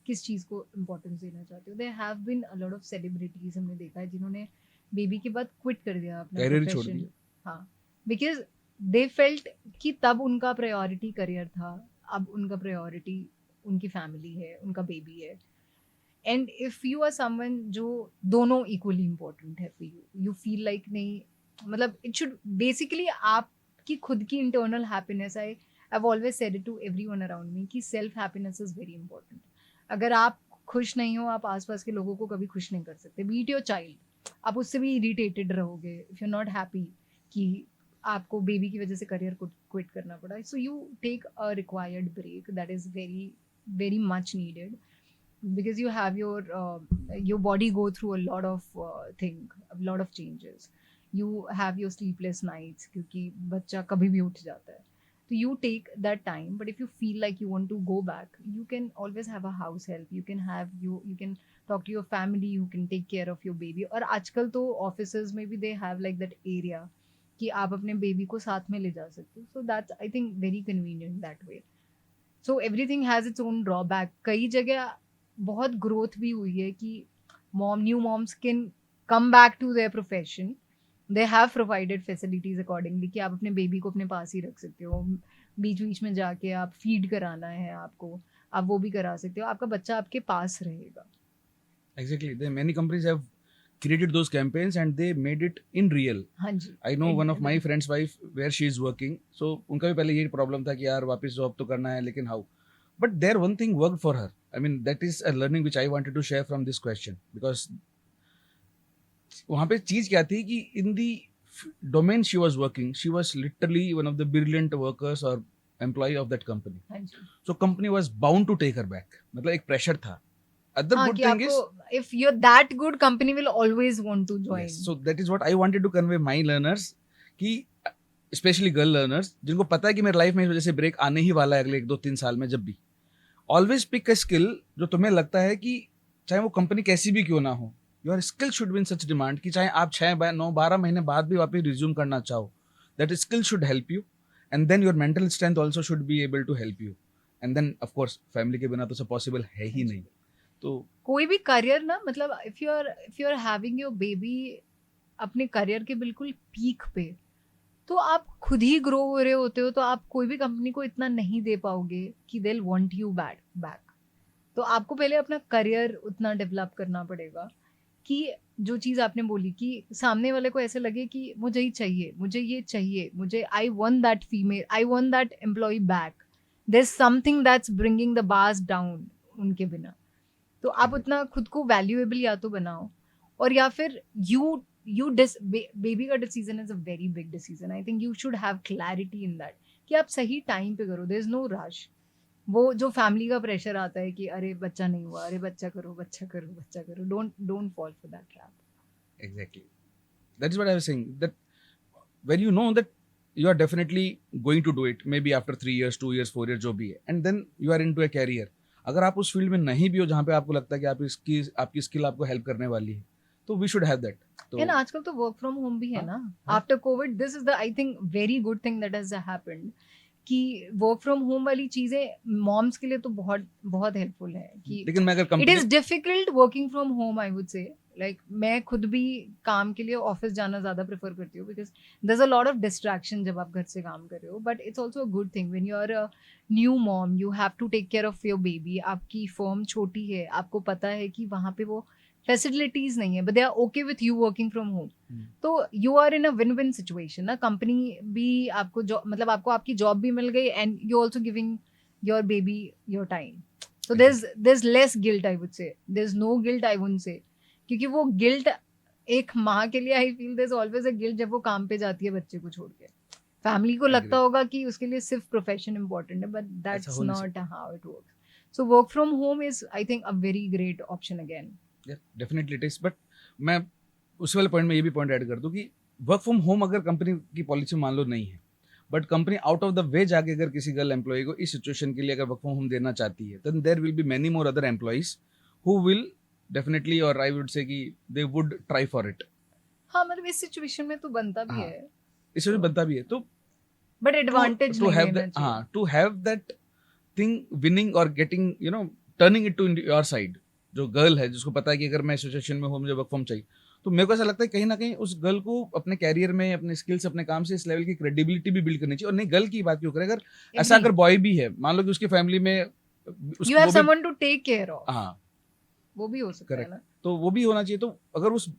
किस चीज़ को इम्पोर्टेंस देना चाहते हो. There have been a lot of celebrities हमने देखा है जिन्होंने बेबी के बाद क्विट कर दिया अपना कैरियर ही छोड़ प्रोफेशन. दिया. हाँ, बिकॉज दे फेल्ट कि तब उनका प्रायोरिटी करियर था, अब उनका प्रायोरिटी उनकी फैमिली है, उनका बेबी है. And if you are someone जो दोनों इक्वली इम्पोर्टेंट है for you, you feel like नहीं, मतलब इट शुड बेसिकली आपकी खुद की internal happiness. I have always said it to everyone around me कि self happiness is very important. अगर आप खुश नहीं हो, आप आसपास के लोगों को कभी खुश नहीं कर सकते. बीट योर चाइल्ड, आप उससे भी इरिटेटेड रहोगे इफ यू नॉट हैप्पी कि आपको बेबी की वजह से करियर को क्विट करना पड़ा. So you take a required break, that is very very much needed, because you have your body go through a lot of a lot of changes. You have your sleepless nights क्योंकि बच्चा कभी भी उठ जाता है. So you take that time, but if you feel like you want to go back, you can always have a house help. You can talk to your family, you can take care of your baby. और आजकल तो offices में भी they have like that area कि आप अपने baby को साथ में ले जा सकते हो. So that's I think very convenient that way. So everything has its own drawback. कई जगह बहुत ग्रोथ भी हुई है कि new moms can come back to their profession. They have provided facilities accordingly कि आप अपने बेबी को अपने पास ही रख सकते हो. बीच बीच में जाके आप फीड कराना है आपको, आप वो भी करा सकते हो, आपका बच्चा आपके पास रहेगा. Exactly. There many companies have created those campaigns and they made it in real. हाँ जी. I know one of my friend's wife where she is working. So उनका भी पहले यही प्रॉब्लम था कि यार वापस जॉब तो करना है, लेकिन how. But there one thing worked for her. I mean that is a learning which I wanted to share from this question, because वहाँ पे चीज क्या थी कि in the domain she was working, she was literally one of the brilliant workers or employee of that company. हाँ जी. So company was bound to take her back. मतलब एक pressure था. Other हाँ good कि thing is, आपको if you're that good, company will always want to join. yes, so that is what I wanted to convey my learners कि specially girl learners जिनको पता है कि मेरे लाइफ में इस वजह से ब्रेक आने ही वाला है अगले 1-2-3 साल में, जब भी ऑलवेज पिक अ स्किल जो तुम्हें लगता है कि चाहे वो कंपनी कैसी भी क्यों ना हो, your skill should be in such demand कि चाहे आप 6-9-12 महीने बाद भी वापस रिज्यूम करना चाहो, that skill should help you, and then your mental strength also should be able to help you, and then of course family के बिना तो सब पॉसिबल है ही नहीं. तो कोई भी करियर ना, मतलब if you are having your baby अपने करियर के बिल्कुल पीक पे, तो आप खुद ही ग्रो हो रहे होते हो, तो आप कोई भी कंपनी को इतना नहीं दे पाओगे कि they will want you back. तो आपको पहले अपना करियर उतना डेवलप करना पड़ेगा कि जो चीज़ आपने बोली कि सामने वाले को ऐसे लगे कि मुझे ही चाहिए, मुझे ये चाहिए, मुझे I want that female, I want that employ back. There is something that's bringing the bars down उनके बिना. तो आप उतना खुद को वैल्यूएबल या तो बनाओ, और या फिर बेबी का decision is a very big decision. I think you should have clarity in that कि आप सही टाइम पे करो. There is no rush. वो जो फैमिली का प्रेशर आता है कि अरे बच्चा नहीं हुआ, अरे बच्चा करो, बच्चा करो, बच्चा करो, don't fall for that trap. exactly, that is what I was saying, that when you know that you are definitely going to do it, maybe after 3 years, 2 years, 4 years, जो भी है, and then you are into a career, अगर आप उस field में नहीं भी हो जहाँ पे आपको लगता है कि आपकी स्किल आपको हेल्प करने वाली है, तो वी शुड हैव दैट. तो एंड आजकल तो वर्क फ्रॉम होम भी है ना. हाँ. After Covid this is the I think very good thing that has happened कि वर्क फ्रॉम होम वाली चीजें मॉम्स के लिए तो बहुत बहुत हेल्पफुल है कि लेकिन मैं अगर it company is difficult working from home. I would से लाइक मैं खुद भी काम के लिए ऑफिस जाना ज्यादा प्रेफर करती हूँ because there is a lot of distraction जब आप घर से काम कर रहे हो. But it's also a good thing when you are a new mom you have to take care of your baby. आपकी फर्म छोटी है, आपको पता है कि वहाँ पे वो फैसिलिटीज नहीं है, but they are okay with you working from home. तो you are in a win win situation ना. कंपनी भी आपको जॉब मतलब आपको आपकी जॉब भी मिल गई and you also giving your baby your time. So there is less guilt. I would say there is no guilt. I wouldn't say क्योंकि वो गिल्ट एक माँ के लिए I feel there is always a guilt जब वो काम पे जाती है बच्चे को छोड़ के. फैमिली को लगता होगा कि उसके लिए सिर्फ प्रोफेशन इंपॉर्टेंट है, but that's not how it works. So work from home is I think a very great option again. Definitely it is. But मैं उसी वाले पॉइंट में ये भी पॉइंट ऐड कर दूं कि वर्क फ्रॉम होम अगर कंपनी की पॉलिसी मान लो नहीं है, but company out of the way जाके अगर किसी गर्ल एम्प्लॉय को इस सिचुएशन के लिए अगर वर्क फ्रॉम होम देना चाहती है, then there will be many more other employees who will definitely, और आई वुड से कि they would try for it. हाँ मतलब इस सिचुएशन में तो बनता भी है, इससे बनता भी है. तो बट एडवांटेज टू नहीं हैव लेना दैट, चाहिए. हाँ, to have that thing winning और getting turning it to your side. जो गर्ल है जिसको पता है कि अगर मैं सिचुएशन में हूँ मुझे वर्क फ्रॉम चाहिए, तो मेरे को ऐसा लगता है कहीं ना कहीं उस गर्ल को अपने कैरियर में अपने स्किल्स अपने काम से इस लेवल की क्रेडिबिलिटी भी बिल्ड करनी चाहिए. और नहीं गर्ल की बात क्यों करें, अगर ऐसा अगर बॉय भी है, मान लो कि उसकी फैमिली में you have someone to take care of, हाँ वो भी हो सकता है ना. तो वो भी होना चाहिए. तो अगर उस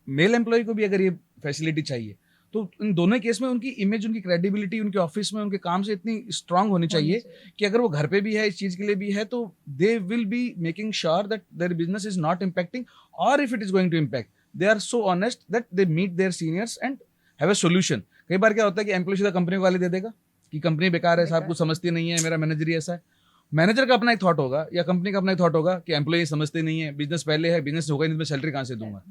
मेल एम्प्लॉय को भी अगर ये फैसिलिटी चाहिए, तो इन दोनों केस में उनकी इमेज, उनकी क्रेडिबिलिटी उनके ऑफिस में उनके काम से इतनी स्ट्रांग होनी चाहिए कि अगर वो घर पे भी है इस चीज के लिए भी है, तो they will be making sure that their business is not impacting, और if it is going to impact they are so honest that they meet their seniors and have a solution. कई बार क्या होता है कि एम्प्लॉय सीधा company को गाली दे देगा कि कंपनी बेकार है, साहब कुछ समझती नहीं है, मेरा मैनेजर ही ऐसा है. मैनेजर का अपना एक थॉट होगा या कंपनी का अपना एक थॉट होगा कि एम्प्लॉय समझते नहीं है, बिजनेस पहले है, बिजनेस होगा नहीं तो मैं सैलरी कहाँ से दूंगा.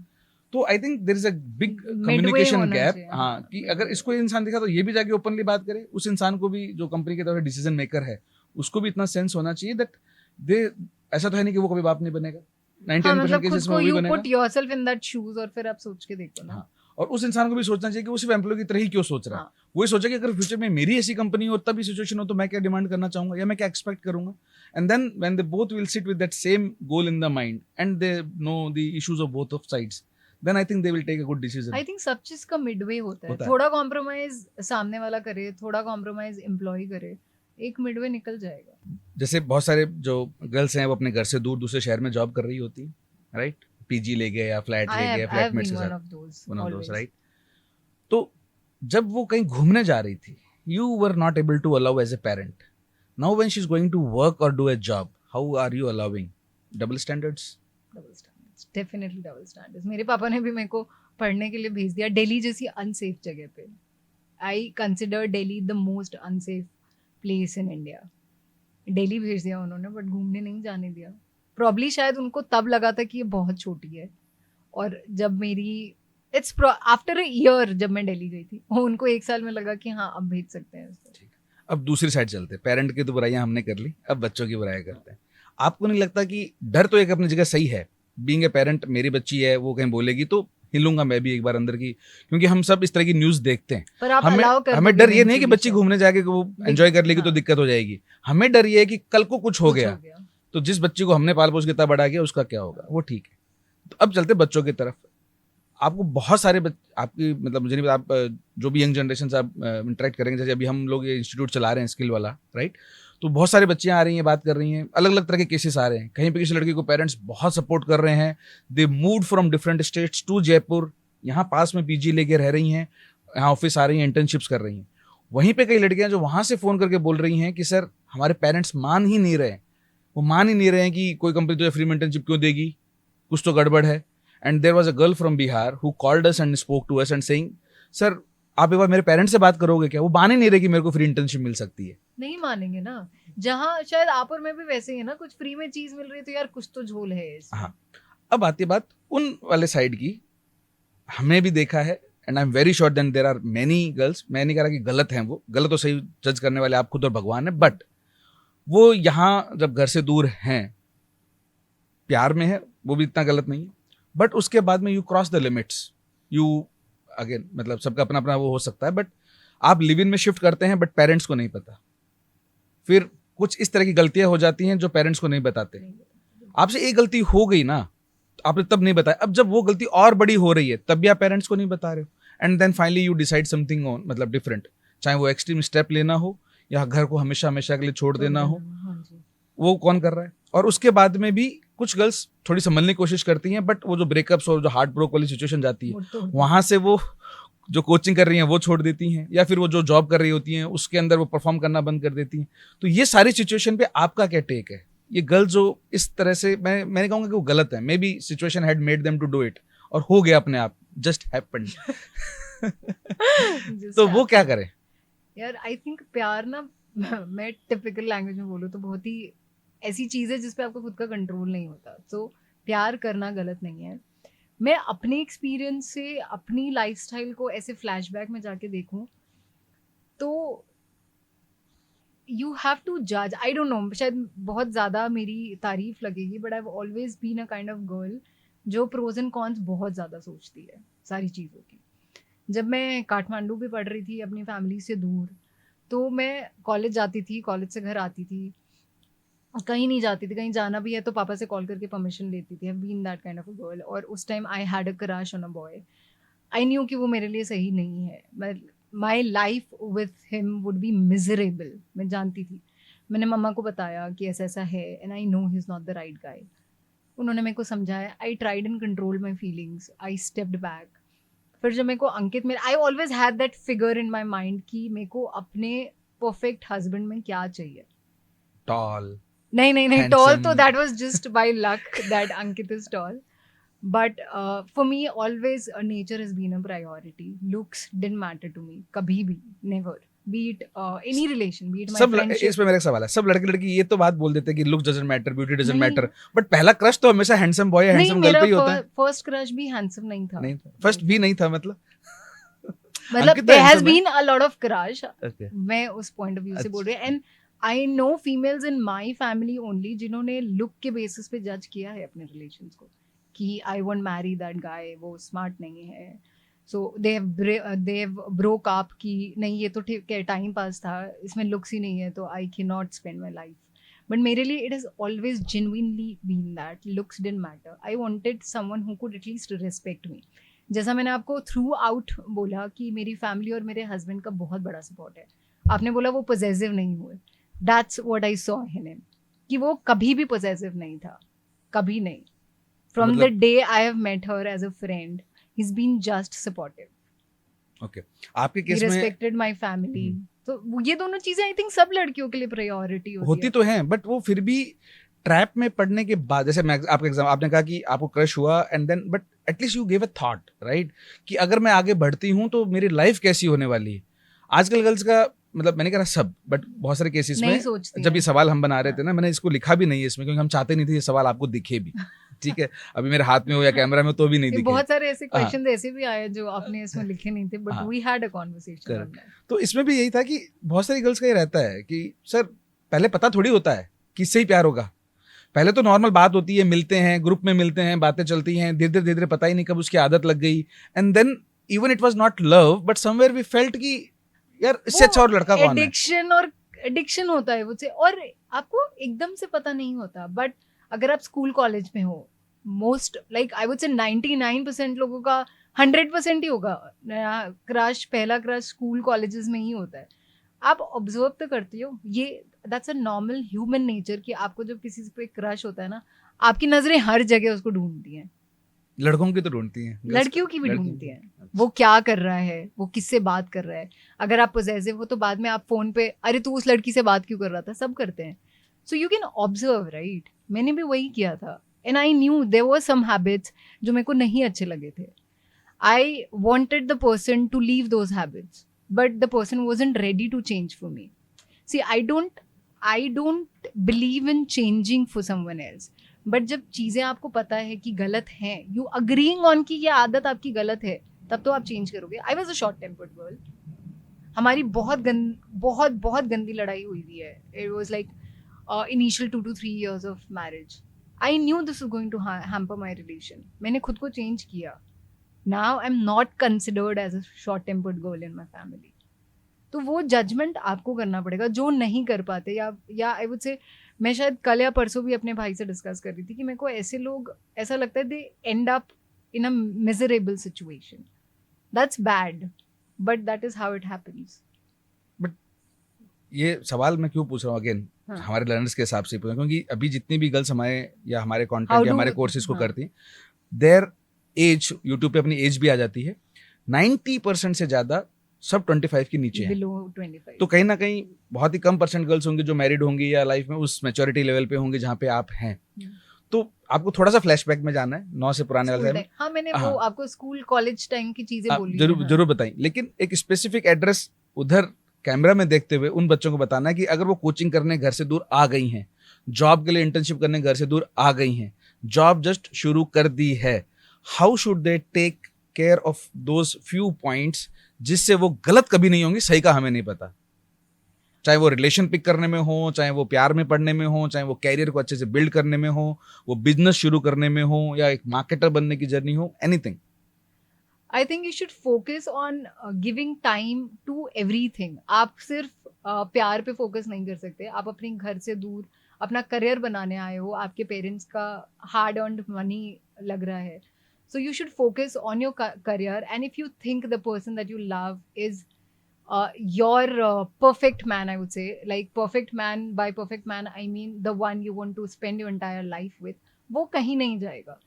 तो I think there is a big communication gap. हाँ, कि अगर इसको इंसान दिखा तो ये भी जाके ओपनली बात करे. उस इंसान को भी जो कंपनी के तरफ डिसीजन मेकर है उसको भी इतना सेंस होना चाहिए दैट दे, ऐसा तो है नहीं कि वो कभी बाप नहीं बनेगा. 99% केसेस में वो भी बनेगा. Put yourself in that shoes और फिर आप सोच के देखो ना. हाँ, और उस इंसान को भी सोचना चाहिए कि वो सिर्फ एम्प्लॉय की तरह ही क्यों सोच रहा है. वही सोचे कि अगर फ्यूचर में मेरी ऐसी कंपनी हो, तब भी सिचुएशन हो, तो मैं क्या डिमांड करना चाहूंगा या मैं क्या एक्सपेक्ट करूंगा. And then when they both will sit with that same goal in the mind and they know the issues of both of sides, then I think they will take a good decision. I think सब चीज का Midway होता है. थोड़ा compromise सामने वाला करे, थोड़ा कॉम्प्रोमाइज एम्प्लॉय करे, एक मिडवे निकल जाएगा. जैसे बहुत सारे जो गर्ल्स हैं वो अपने घर से दूर दूसरे शहर में जॉब कर रही होती है, राइट. पीजी ले गए या फ्लैट ले गए, फ्लैटमेट्स के साथ, वन ऑफ दोस, राइट. तो जब वो कहीं घूमने जा रही थी, you were not able to allow as a parent. Now when she's going to work or do a job, how are you allowing? Double standards? Double standards. Definitely double standards. मेरे पापा ने भी मेरे को पढ़ने के लिए भेज दिया दिल्ली जैसी अनसेफ जगह पे. I consider Delhi the most unsafe place in India. Delhi भेज दिया उन्होंने, बट घूमने नहीं जाने दिया. प्रॉब्ली शायद उनको तब लगा था कि ये बहुत छोटी है, और जब मेरी इट्स आफ्टर अ ईयर जब मैं दिल्ली गई थी, उनको एक साल में लगा कि हाँ अब भेज सकते हैं. अब दूसरी साइड चलते हैं. पेरेंट की तो बुराइयां हमने कर ली, अब बच्चों की बुराई करते हैं. आपको नहीं लगता कि डर तो एक अपनी जगह सही है, बीइंग ए पेरेंट, मेरी बच्ची है वो कहीं बोलेगी तो हिलूंगा मैं भी एक बार अंदर की, क्योंकि हम सब इस तरह की न्यूज देखते हैं. पर आप हमें डर ये नहीं कि बच्ची घूमने जाके वो एंजॉय कर लेगी तो दिक्कत हो जाएगी. हमें डर ये है कि कल को कुछ हो गया तो जिस बच्ची को हमने पाल पोस के इतना बड़ा किया उसका क्या होगा. वो ठीक है. तो अब चलते बच्चों की तरफ. आपको बहुत सारे आपकी मतलब मुझे नहीं पता, आप जो भी यंग जनरेशन से आप इंटरेक्ट करेंगे, जैसे अभी हम लोग ये इंस्टीट्यूट चला रहे हैं स्किल वाला, राइट. तो बहुत सारी बच्चियां आ रही हैं, बात कर रही हैं, अलग अलग तरह के केसेस आ रहे हैं. कहीं पे किसी लड़की को पेरेंट्स बहुत सपोर्ट कर रहे हैं, they moved from different states to Jaipur, यहाँ पास में पीजी लेके रह रही हैं, यहाँ ऑफिस आ रही हैं, इंटर्नशिप्स कर रही हैं. वहीं पे कई लड़कियां जो वहाँ से फ़ोन करके बोल रही हैं कि सर हमारे पेरेंट्स मान ही नहीं रहे, वो मान ही नहीं रहे हैं कि कोई कंपनी तुझे फ्री में इंटर्नशिप क्यों देगी, कुछ तो गड़बड़ है. And there was a girl from Bihar who called us and spoke to us and saying sir आप एक बार मेरे पेरेंट्स से बात करोगे क्या. वो मान ही नहीं रहे कि मेरे को फ्री इंटर्नशिप मिल सकती है. नहीं मानेंगे ना. जहाँ शायद आप और मैं भी वैसे ही है ना, कुछ फ्री में चीज मिल रही है तो यार कुछ तो झोल है इसमें. हाँ, अब आती है बात उन वाले साइड की. हमने भी देखा है and I am very sure that there are many girls, मैं नहीं कह रहा कि गलत हैं, वो गलत तो सही जज करने वाले आप खुद और भगवान है, बट वो यहाँ जब घर से दूर हैं, प्यार में है, वो भी इतना गलत नहीं है, बट उसके बाद में you cross the limits, you again मतलब सबका अपना अपना वो हो सकता है, बट आप लिव इन में शिफ्ट करते हैं बट पेरेंट्स को नहीं पता, फिर कुछ इस तरह की गलतियां हो जाती हैं जो पेरेंट्स को नहीं बताते। आपसे एक गलती हो गई ना, आपने तब नहीं बताया, अब जब वो गलती और बड़ी हो रही है तब भी आप पेरेंट्स को नहीं बता रहे हो, and then finally you decide something on मतलब डिफरेंट, चाहे वो एक्सट्रीम स्टेप लेना हो या घर को हमेशा हमेशा के लिए छोड़ देना हो, वो कौन कर रहा है। और उसके बाद में भी कुछ गर्ल्स थोड़ी संभलने की कोशिश करती हैं, बट वो जो ब्रेकअप्स और जो हार्ट ब्रोक वाली सिचुएशन जाती है वहां से वो जो कोचिंग कर रही हैं वो छोड़ देती हैं, या फिर वो जो जॉब कर रही होती हैं उसके अंदर वो परफॉर्म करना बंद कर देती हैं। तो ये सारी सिचुएशन पे आपका क्या टेक है? ये गर्ल्स जो इस तरह से मैंने कहूँगा कि वो गलत है, may be situation had made them to do it और हो गया अपने आप, जस्ट हैपेंड। तो वो क्या करें यार? आई थिंक प्यार ना मैं टिपिकल लैंग्वेज में बोलूँ तो बहुत ही ऐसी चीज़ है जिसपे आपको खुद का कंट्रोल नहीं होता, तो प्यार करना गलत नहीं है। मैं अपने एक्सपीरियंस से अपनी लाइफस्टाइल को ऐसे फ्लैशबैक में जाके देखूं तो यू हैव टू जज, आई डोंट नो, शायद बहुत ज़्यादा मेरी तारीफ लगेगी, but I have always been a kind of girl जो प्रोज एंड कॉन्स बहुत ज़्यादा सोचती है सारी चीज़ों की। जब मैं काठमांडू भी पढ़ रही थी अपनी फैमिली से दूर, तो मैं कॉलेज जाती थी, कॉलेज से घर आती थी, कहीं नहीं जाती थी, कहीं जाना भी है तो पापा से कॉल करके परमिशन लेती थी। I have been that kind of a girl, और उस time I had a crush on a boy. I knew कि वो मेरे लिए सही नहीं है, my life with him would be miserable, मैं जानती थी। मैंने मम्मा को बताया कि ऐसा ऐसा है and I no he is not the right guy. उन्होंने मेरे को समझाया, I tried and control my feelings, I stepped back. फिर जब मेरे को अंकित मिला, I always had that figure in my mind कि मेरे को अपने परफेक्ट हस्बैंड में क्या चाहिए। टॉल नहीं, tall, तो that was just by luck that Ankit is tall. But for me, always nature has been a priority. Looks didn't matter to me, kabhi bhi, never. Be it any relation, be it my सब friendship. इसमें मेरा एक सवाल है, सब लड़के लड़की ये तो बात बोल देते हैं कि look doesn't matter, beauty doesn't नहीं। मैटर, बट पहला क्रश तो हमेशा हैंडसम बॉय या नहीं, हैंडसम गर्ल मेरा पे ही होता है। फर्स्ट क्रश भी हैंडसम नहीं था। नहीं, फर्स्ट भी नहीं था मतलब मतलब there has been a lot of crush. Okay. मैं उस पॉइंट ऑफ व्यू से बोल रही हूँ, and I no females in my family only जिन्होंने लुक के बेसिस पे जज किया है अपने रिलेशंस को कि I won't Mary that guy, वो स्मार्ट नहीं है, सो दे हैव ब्रोक अप कि नहीं ये तो ठीक है टाइम पास था, इसमें लुक्स ही नहीं है तो I can not spend my life. But मेरे लिए it is always genuinely been that looks didn't matter. I wanted someone who could at least respect me. जैसा मैंने आपको थ्रू आउट बोला कि मेरी फैमिली और मेरे हस्बैंड का बहुत बड़ा सपोर्ट है। आपने बोला वो पॉसेसिव नहीं हुए, that's what I saw in him, कि वो कभी भी पॉसेसिव नहीं था, कभी नहीं। From the day I have met her as a friend, he is been just supportive. Okay, आपके केस में रिस्पेक्टेड माय फैमिली। तो ये दोनों चीजें आई थिंक सब लड़कियों के लिए प्रायोरिटी होती तो हैं, बट वो फिर भी ट्रैप में पड़ने के बाद, जैसे मैं आपका एग्जाम, आपने कहा कि आपको क्रश हुआ and then but at least you give a thought, right, कि अगर मैं आगे बढ़ती हूँ तो मेरी लाइफ कैसी होने वाली है। आजकल गर्ल्स का मतलब मैंने कहा सब, बट बहुत सारे केसेस में जब ये सवाल हम बना रहे थे ना, मैंने इसको लिखा भी नहीं है इसमें क्योंकि हम चाहते नहीं थे ये सवाल आपको दिखे भी। ठीक है, अभी मेरे हाथ में हो या कैमरा में तो भी नहीं दिखे। बहुत सारे ऐसे क्वेश्चंस ऐसे भी आए जो आपने इसमें लिखे नहीं थे, but we had a conversation. तो इसमें भी यही था कि बहुत सारी गर्ल्स का ये रहता है कि सर पहले पता थोड़ी होता है किससे ही प्यार होगा, पहले तो नॉर्मल बात होती है, मिलते हैं, ग्रुप में मिलते हैं, बातें चलती हैं, धीरे धीरे पता ही नहीं कब उसकी आदत लग गई, and then even it was not love but somewhere we felt कि यार इससे अच्छा और लड़का कौन है। एडिक्शन और एडिक्शन होता है मुझसे, और आपको एकदम से पता नहीं होता। बट अगर आप स्कूल कॉलेज में हो, मोस्ट लाइक आई वुड से 99% लोगों का 100% ही होगा क्रश, पहला क्रश स्कूल कॉलेजेस में ही होता है। आप ऑब्जर्व तो करते हो, ये that's a normal human nature कि आपको जब किसी पे क्रश होता है ना, आपकी नजरें हर जगह उसको ढूंढती हैं। लड़कों की तो ढूंढती हैं, लड़कियों की भी ढूंढती हैं। वो क्या कर रहा है, वो किससे बात कर रहा है। अगर आप पॉसेसिव हो तो बाद में आप फोन पे अरे तू उस लड़की से बात क्यों कर रहा था, सब करते हैं। So you can observe, right. मैंने भी वही किया था and I knew there were some habits जो मेरे को नहीं अच्छे लगे थे। I wanted the person to leave those habits but the person wasn't ready to change for me. See I don't believe in changing for someone else, but जब चीज़ें आपको पता है कि गलत हैं, यू अग्रीइंग ऑन कि ये आदत आपकी गलत है, तब तो आप चेंज करोगे। I was a short tempered girl. हमारी बहुत गंदी लड़ाई हुई है। It was like initial 2 to 3 years of marriage. I knew this was going to hamper my relation. मैंने खुद को change किया. Now I'm not considered as a short-tempered girl in my family. तो वो जजमेंट आपको करना पड़ेगा जो नहीं कर पाते, या आई वुड से, मैं शायद कल या परसों भी अपने भाई से डिस्कस कर रही थी कि मेरे को ऐसे लोग, ऐसा लगता है they end up in a miserable situation. That's bad, but that is how it happens. But ये सवाल मैं क्यों पूछ रहा हूँ अगेन, हमारे लर्नर्स के हिसाब से पूछ रहा हूँ, क्योंकि अभी जितनी भी गर्ल्स हमारे या हमारे कंटेंट या हमारे कोर्सेज को करती हैं, देयर एज, यूट्यूब पे अपनी एज भी आ जाती है, 90% से ज्यादा सब 25 के नीचे हैं. बिलो 25. तो कहीं ना कहीं बहुत ही कम परसेंट गर्ल्स होंगी जो मैरिड होंगी या लाइफ में उस मैच्योरिटी लेवल पे होंगी जहाँ पे आप हैं. तो आपको थोड़ा सा फ्लैशबैक में जाना है 9 से पुराने वाले. हाँ, मैंने वो आपको स्कूल कॉलेज टाइम की चीजें बोली. जरूर बताएं, लेकिन एक स्पेसिफिक एड्रेस उधर कैमरा में देखते हुए उन बच्चों को बताना है कि अगर वो कोचिंग करने घर से दूर आ गई हैं, जॉब के लिए इंटर्नशिप करने घर से दूर आ गई हैं, जॉब जस्ट शुरू कर दी है, how should they take care of those few points जिससे वो गलत कभी नहीं होंगी. सही का हमें नहीं पता, चाहे वो रिलेशन पिक करने में हो, चाहे वो प्यार में पढ़ने में हो, चाहे वो कैरियर को अच्छे से बिल्ड करने में हो, वो बिजनेस शुरू करने में हो, या एक मार्केटर बनने की जर्नी हो, anything. I think you should focus on giving time to everything. आप सिर्फ प्यार पे फोकस नहीं कर सकते. आप अपने घर से दूर अपना करियर बनाने आए हो, आपके पेरेंट्स का हार्ड अर्नड मनी लग रहा है. So you should focus on your career, and if you think the person that you love is your perfect man, I would say, like perfect man, by perfect man I mean the one you want to spend your entire life with, वो कहीं नहीं जाएगा.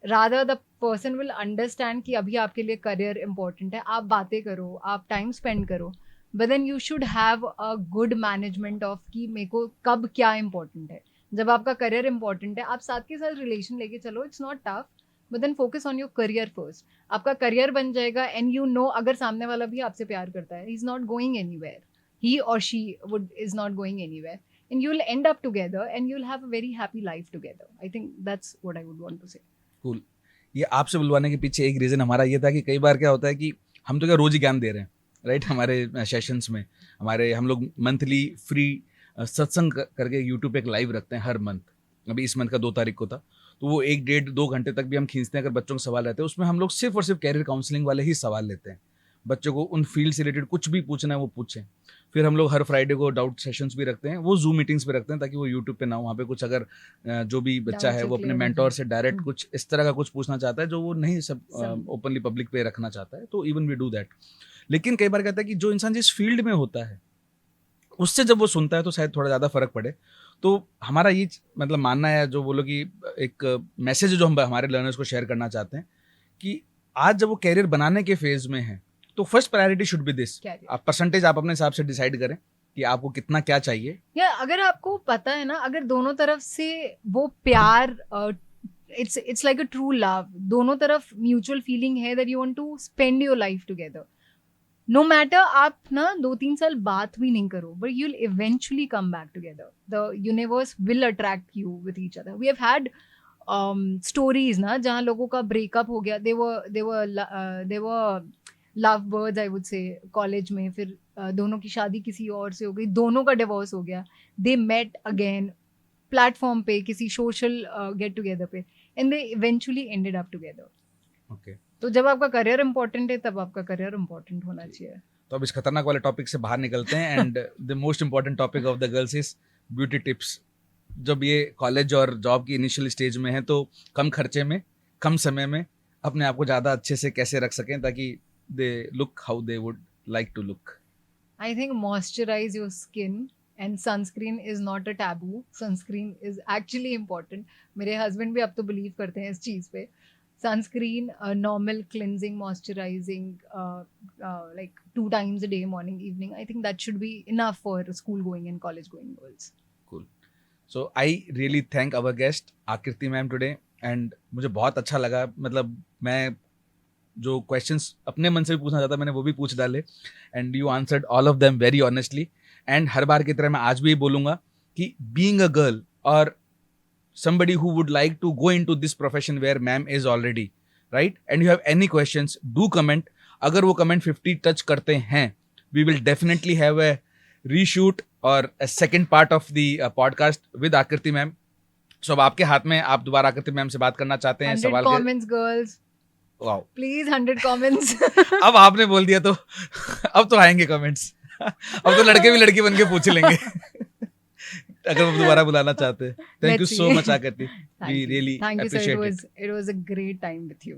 Rather the person will understand कि अभी आपके लिए career important है, आप बातें करो, आप time spend करो, but then you should have a good management of कि मेरे को कब क्या important है. जब आपका career important है, आप साथ के साथ relation लेके चलो, it's not tough, but then focus on your career first. आपका career बन जाएगा, and you know अगर सामने वाला भी आपसे प्यार करता है, he's not going anywhere, he or she is not going anywhere, and you'll end up together and you'll have a very happy life together. I think that's what I would want to say. Cool. ये आपसे बुलवाने के पीछे एक reason हमारा ये था कि कई बार क्या होता है कि हम तो क्या रोज ही ज्ञान दे रहे हैं, राइट, हमारे सेशंस में, हम लोग मंथली फ्री सत्संग करके यूट्यूब पे एक लाइव रखते हैं हर मंथ. अभी इस मंथ का 2 तारीख को था, तो वो 1-1.5-2 घंटे तक भी हम खींचते हैं. अगर बच्चों के सवाल रहते हैं उसमें हम लोग सिर्फ और सिर्फ कैरियर काउंसलिंग वाले ही सवाल लेते हैं. बच्चों को उन फील्ड से रिलेटेड कुछ भी पूछना है वो पूछें. फिर हम लोग हर फ्राइडे को डाउट सेशंस भी रखते हैं, वो जूम मीटिंग्स पे रखते हैं ताकि वो यूट्यूब पे ना हो. वहाँ पे कुछ अगर जो भी बच्चा है वो अपने मेंटोर से डायरेक्ट कुछ इस तरह का कुछ पूछना चाहता है जो वो नहीं सब ओपनली पब्लिक पे रखना चाहता है, तो इवन वी डू दैट. लेकिन कई बार कहता है कि जो इंसान जिस फील्ड में होता है उससे जब वो सुनता है तो शायद थोड़ा ज़्यादा फर्क पड़े. तो हमारा ये मतलब मानना है, जो बोलो कि एक मैसेज जो हम हमारे लर्नर्स को शेयर करना चाहते हैं कि आज जब वो कैरियर बनाने के फेज में है तो first priority should be this. आप परसेंटेज आप अपने हिसाब से डिसाइड करें कि आपको कितना क्या चाहिए. या अगर आपको पता है ना, अगर दोनों तरफ से वो प्यार, it's like a true love, दोनों तरफ म्यूचुअल फीलिंग है that you want to spend your life together, no matter आप ना 2-3 साल बात भी नहीं करो, but you will eventually come back together. The universe will attract you with each other. We have had stories ना जहाँ लोगों का ब्रेकअप हो गया, they were love birds I would say college में, फिर दोनों की शादी किसी और से हो गई, दोनों का डिवोर्स हो गया, दे मेट अगेन प्लेटफॉर्म पे किसी सोशल गेट टुगेदर पे, and they eventually ended up together. Okay, तो जब आपका करियर इंपॉर्टेंट है तब आपका करियर इंपॉर्टेंट होना चाहिए. तो अब इस खतरनाक वाले टॉपिक से बाहर निकलते हैं and the most important topic of the girls is beauty tips. जब ये कॉलेज और जॉब की इनिशियल स्टेज में है तो कम खर्चे में कम समय में अपने आप को ज़्यादा अच्छे से कैसे रख सकें ताकि they look how they would like to look. I think moisturize your skin, and sunscreen is not a taboo. Sunscreen is actually important. मेरे husband भी अब तो believe करते हैं इस चीज़ पे. Sunscreen, normal cleansing, moisturizing, like 2 times a day, morning, evening. I think that should be enough for school going and college going girls. Cool. So I really thank our guest आकृति ma'am today, and मुझे बहुत अच्छा लगा. मतलब मैं जो questions अपने मन से भी पूछना चाहता मैंने वो भी पूछ डाले, and you answered all of them very honestly. And हर बार की तरह मैं आज भी बोलूँगा कि बीइंग अ गर्ल और somebody who would like to go into this profession where ma'am is already, right, and you have any questions, do comment. अगर वो comment 50 टच करते हैं, we will definitely have a reshoot और second part of the podcast with Akriti ma'am. So अब आपके हाथ में, आप दोबारा आकृति मैम से बात करना चाहते हैं 100 सवाल के. comments, girls. Wow, Please, 100 comments. अब आपने बोल दिया तो अब तो आएंगे कमेंट्स. अब तो लड़के भी लड़की बन के पूछ लेंगे अगर आप दोबारा बुलाना चाहते हैं. Thank you Let's so see. Much Akriti. Thank we you. Really Thank you, sir. Appreciate it. It was a great time with you.